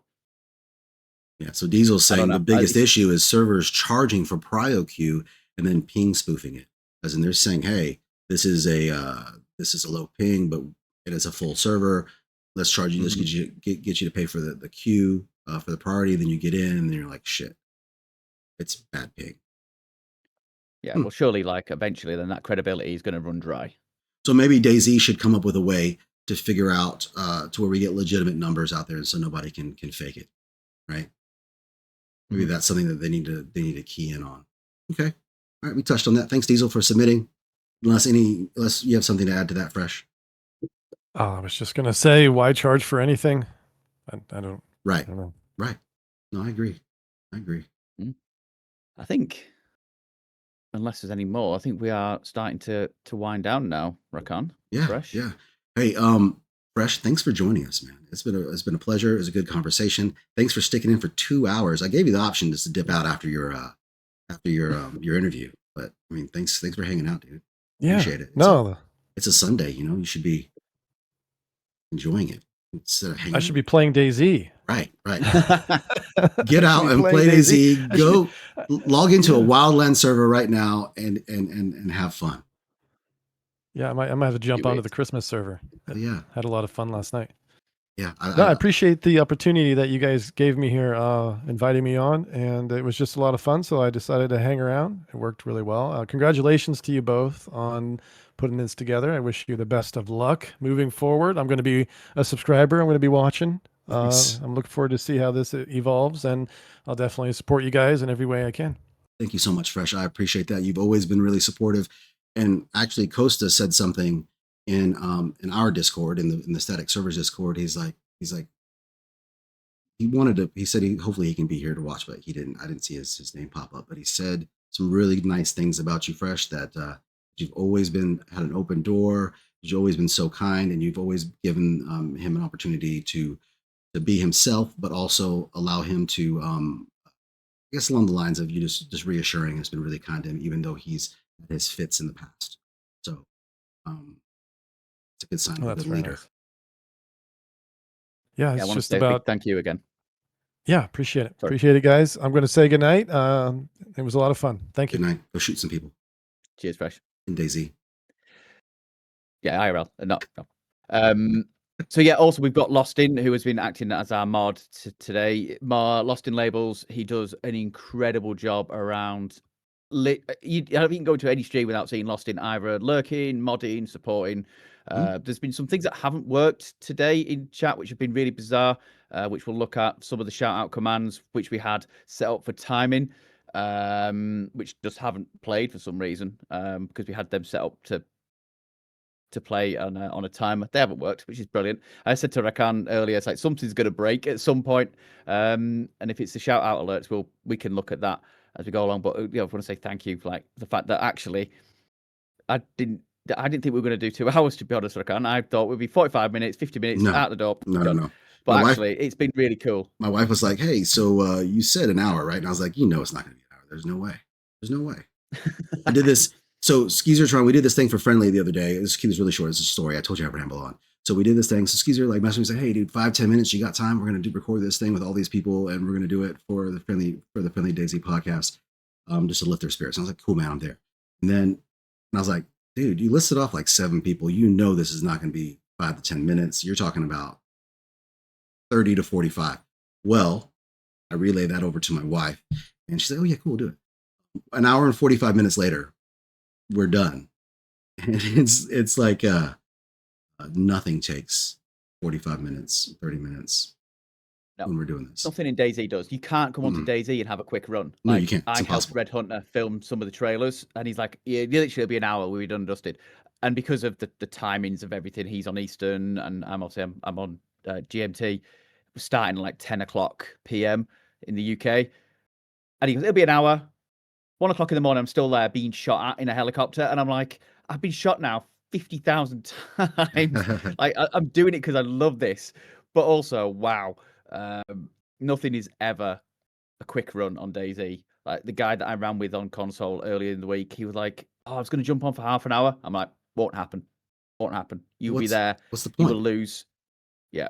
Yeah, so Diesel's I don't saying the know. biggest issue is servers charging for prio queue and then ping spoofing it. As in they're saying, hey, this is a low ping, but it is a full server. Let's charge you. Let's get you to pay for the queue for the priority. Then you get in, and then you're like, shit, it's bad ping. Yeah, well, surely, like, eventually, then that credibility is going to run dry. So maybe DayZ should come up with a way to figure out to where we get legitimate numbers out there, so nobody can fake it, right? Maybe that's something that they need to key in on. Okay, all right, we touched on that. Thanks, Diesel, for submitting. Unless you have something to add to that, Fresh. I was just gonna say, why charge for anything? I don't. Right. I don't know. Right. No, I agree. I think, unless there's any more, I think we are starting to wind down now, Rakan. Yeah. Fresh. Yeah. Hey, Fresh, thanks for joining us, man. It's been a pleasure. It was a good conversation. Thanks for sticking in for 2 hours. I gave you the option just to dip out after your interview, but I mean, thanks for hanging out, dude. Yeah. Appreciate it. It's a Sunday, you should be enjoying it instead of hanging. I should be playing DayZ. Right. Get out and play DayZ. Go log into a Wildland server right now and have fun. Yeah, I might have to jump onto the Christmas server. Yeah, had a lot of fun last night. Yeah, I appreciate the opportunity that you guys gave me here, inviting me on, and it was just a lot of fun. So I decided to hang around. It worked really well. Congratulations to you both on putting this together. I wish you the best of luck moving forward. I'm going to be a subscriber. I'm going to be watching. Nice. I'm looking forward to see how this evolves, and I'll definitely support you guys in every way I can. Thank you so much, Fresh. I appreciate that. You've always been really supportive. And actually, Costa said something in our Discord, in the Static Servers Discord. He's like, he said hopefully he can be here to watch, but he didn't. I didn't see his name pop up. But he said some really nice things about you, Fresh. That you've always had an open door. You've always been so kind, and you've always given him an opportunity to be himself, but also allow him to, I guess along the lines of you just reassuring has been really kind to him, even though he's had his fits in the past. So it's a good sign of a good leader. Nice. Yeah, it's I want just to say about. Thank you again. Yeah, appreciate it. Sorry. Appreciate it, guys. I'm going to say goodnight. It was a lot of fun. Thank you. Good night. Go shoot some people Cheers, Fresh. in DayZ. Yeah, IRL. No. So yeah, also we've got Lostin, who has been acting as our mod today. Lostin Labels, he does an incredible job around. I don't think you can go to any stream without seeing Lostin either lurking, modding, supporting. There's been some things that haven't worked today in chat, which have been really bizarre, which we'll look at. Some of the shout out commands, which we had set up for timing, which just haven't played for some reason, because we had them set up to play on a timer. They haven't worked, which is brilliant. I said to Rakan earlier, it's like something's going to break at some point, and if it's the shout out alerts, we can look at that as we go along. But I want to say thank you for like the fact that actually I didn't think we were going to do 2 hours, to be honest, Rakan. I thought we'd be 45 minutes, 50 minutes out the door. No. But actually, it's been really cool. My wife was like, "Hey, so you said an hour, right?" And I was like, it's not going to be an hour. There's no way. I did this. So Skeezertron, we did this thing for Friendly the other day. Let's keep this really short. It's a story. I told you I ramble on. So we did this thing. So Skeezer like messaged me and said, "Hey, dude, 5-10 minutes. You got time? We're gonna record this thing with all these people, and we're gonna do it for the Friendly DayZ podcast, just to lift their spirits." And I was like, "Cool, man, I'm there." And I was like, "Dude, you listed off like 7 people. This is not gonna be 5 to 10 minutes. You're talking about 30 to 45." Well, I relayed that over to my wife, and she said, "Oh yeah, cool, do it." An hour and 45 minutes later, we're done. And it's like nothing takes 45 minutes, 30 minutes when we're doing this. Nothing in DayZ does. You can't come onto DayZ and have a quick run. No, you can't. It's I helped impossible. Red Hunter film some of the trailers, and he's like, "Yeah, literally it'll be an hour. We'll be done and dusted." And because of the timings of everything, he's on Eastern, and I'm on GMT. We're starting at like 10 o'clock PM in the UK, and he goes, "It'll be an hour." 1 o'clock in the morning, I'm still there being shot at in a helicopter, and I'm like, I've been shot now 50,000 times. Like I'm doing it because I love this, but also, wow, nothing is ever a quick run on DayZ. Like the guy that I ran with on console earlier in the week, he was like, I was going to jump on for half an hour. I'm like, won't happen. Won't happen. You'll be there. What's the You point? will lose. Yeah.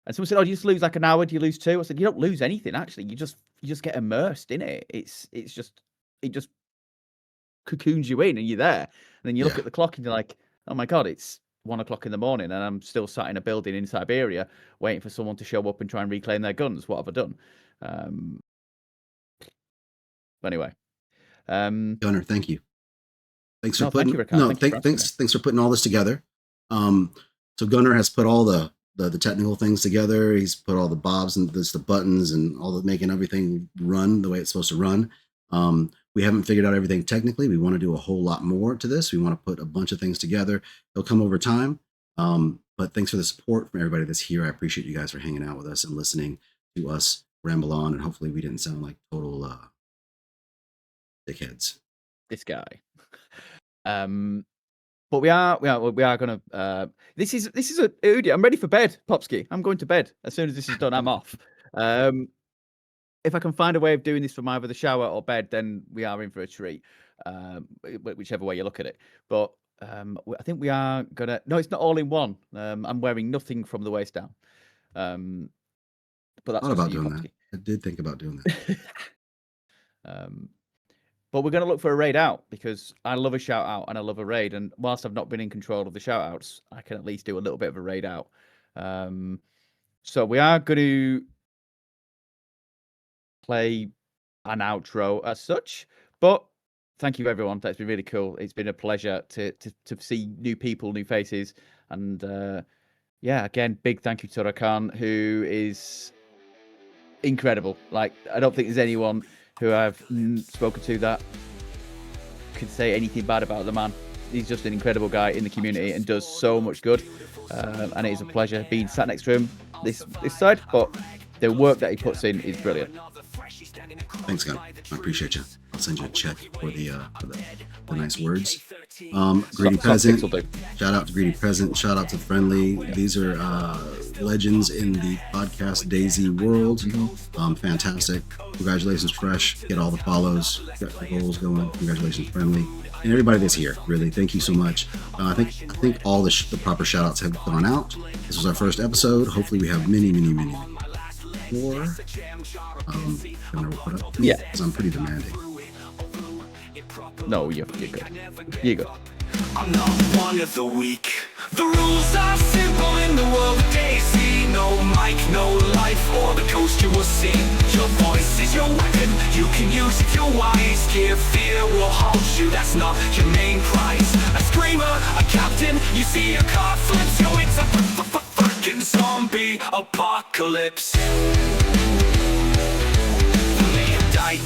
And someone said, "Oh, do you just lose like an hour? Do you lose 2?" I said, "You don't lose anything. Actually, you just get immersed in it. It just cocoons you in, and you're there. And then you look Yeah. at the clock, and you're like, oh my god, it's 1 o'clock in the morning, and I'm still sat in a building in Siberia waiting for someone to show up and try and reclaim their guns. What have I done?" Anyway, Gunnar, thank you. Thanks for no, putting. thank you, Rakan. No, Thank you for asking me. thanks for putting all this together. So Gunnar has put all the technical things together. He's put all the bobs and the buttons and all the making everything run the way it's supposed to run. We haven't figured out everything technically. We want to do a whole lot more to this. We want to put a bunch of things together. It'll come over time. But thanks for the support from everybody that's here. I appreciate you guys for hanging out with us and listening to us ramble on. And hopefully we didn't sound like total dickheads. This guy. But we are gonna. This is I'm ready for bed, Popsky. I'm going to bed as soon as this is done. I'm off. If I can find a way of doing this from either the shower or bed, then we are in for a treat. Whichever way you look at it. But I think we are gonna. No, it's not all in one. I'm wearing nothing from the waist down. But that's Thought about just you, doing that. Popsky. I did think about doing that. But we're going to look for a raid out because I love a shout out and I love a raid. And whilst I've not been in control of the shout outs, I can at least do a little bit of a raid out. So we are going to play an outro as such. But thank you, everyone. That's been really cool. It's been a pleasure to see new people, new faces. And yeah, again, big thank you to Rakan, who is incredible. Like, I don't think there's anyone who I've spoken to that could say anything bad about the man. He's just an incredible guy in the community and does so much good. And it is a pleasure being sat next to him this side. But the work that he puts in is brilliant. Thanks, Gunnar. I appreciate you. I'll send you a check for the nice words. Greedy Peasant. Shout out to Greedy Peasant. Shout out to Friendly. These are legends in the podcast DayZ world. Fantastic. Congratulations, Fresh. Get all the follows. Got the goals going. Congratulations, Friendly. And everybody that's here, really, thank you so much. I think all the proper shout outs have gone out. This was our first episode. Hopefully we have many more. Yeah. Because I'm pretty demanding. No, you're good. You're good. I'm not one of the weak. The rules are simple in the world of DayZ. No mic, no life, or the coast you will see. Your voice is your weapon, you can use it, you're wise. Give fear will halt you, that's not your main prize. A screamer, a captain, you see a car flips. Yo, it's a fucking zombie apocalypse.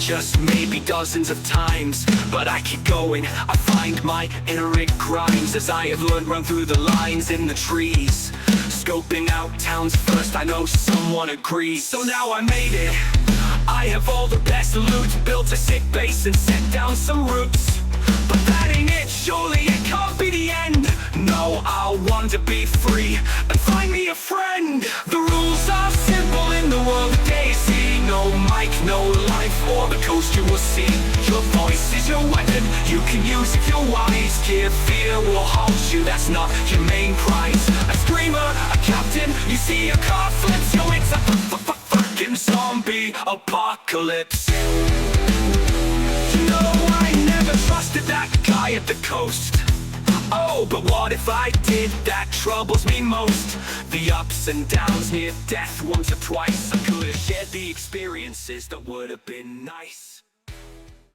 Just maybe dozens of times, but I keep going. I find my inner grinds as I have learned, run through the lines in the trees, scoping out towns first. I know someone agrees, so now I made it. I have all the best loot, built a sick base and set down some roots. But that ain't it, surely it can't be the end. No, I want to be free and find me a friend. The rules are simple in the world of DayZ. No mic, no life, or the coast you will see. Your voice is your weapon, you can use it, you're wise. Give fear will halt you, that's not your main prize. A screamer, a captain, you see a car flips. Yo, it's a fucking zombie apocalypse. No, I never trusted that guy at the coast. Oh, but what if I did? That troubles me most. The ups and downs, near death once or twice. I could have shared the experiences that would have been nice.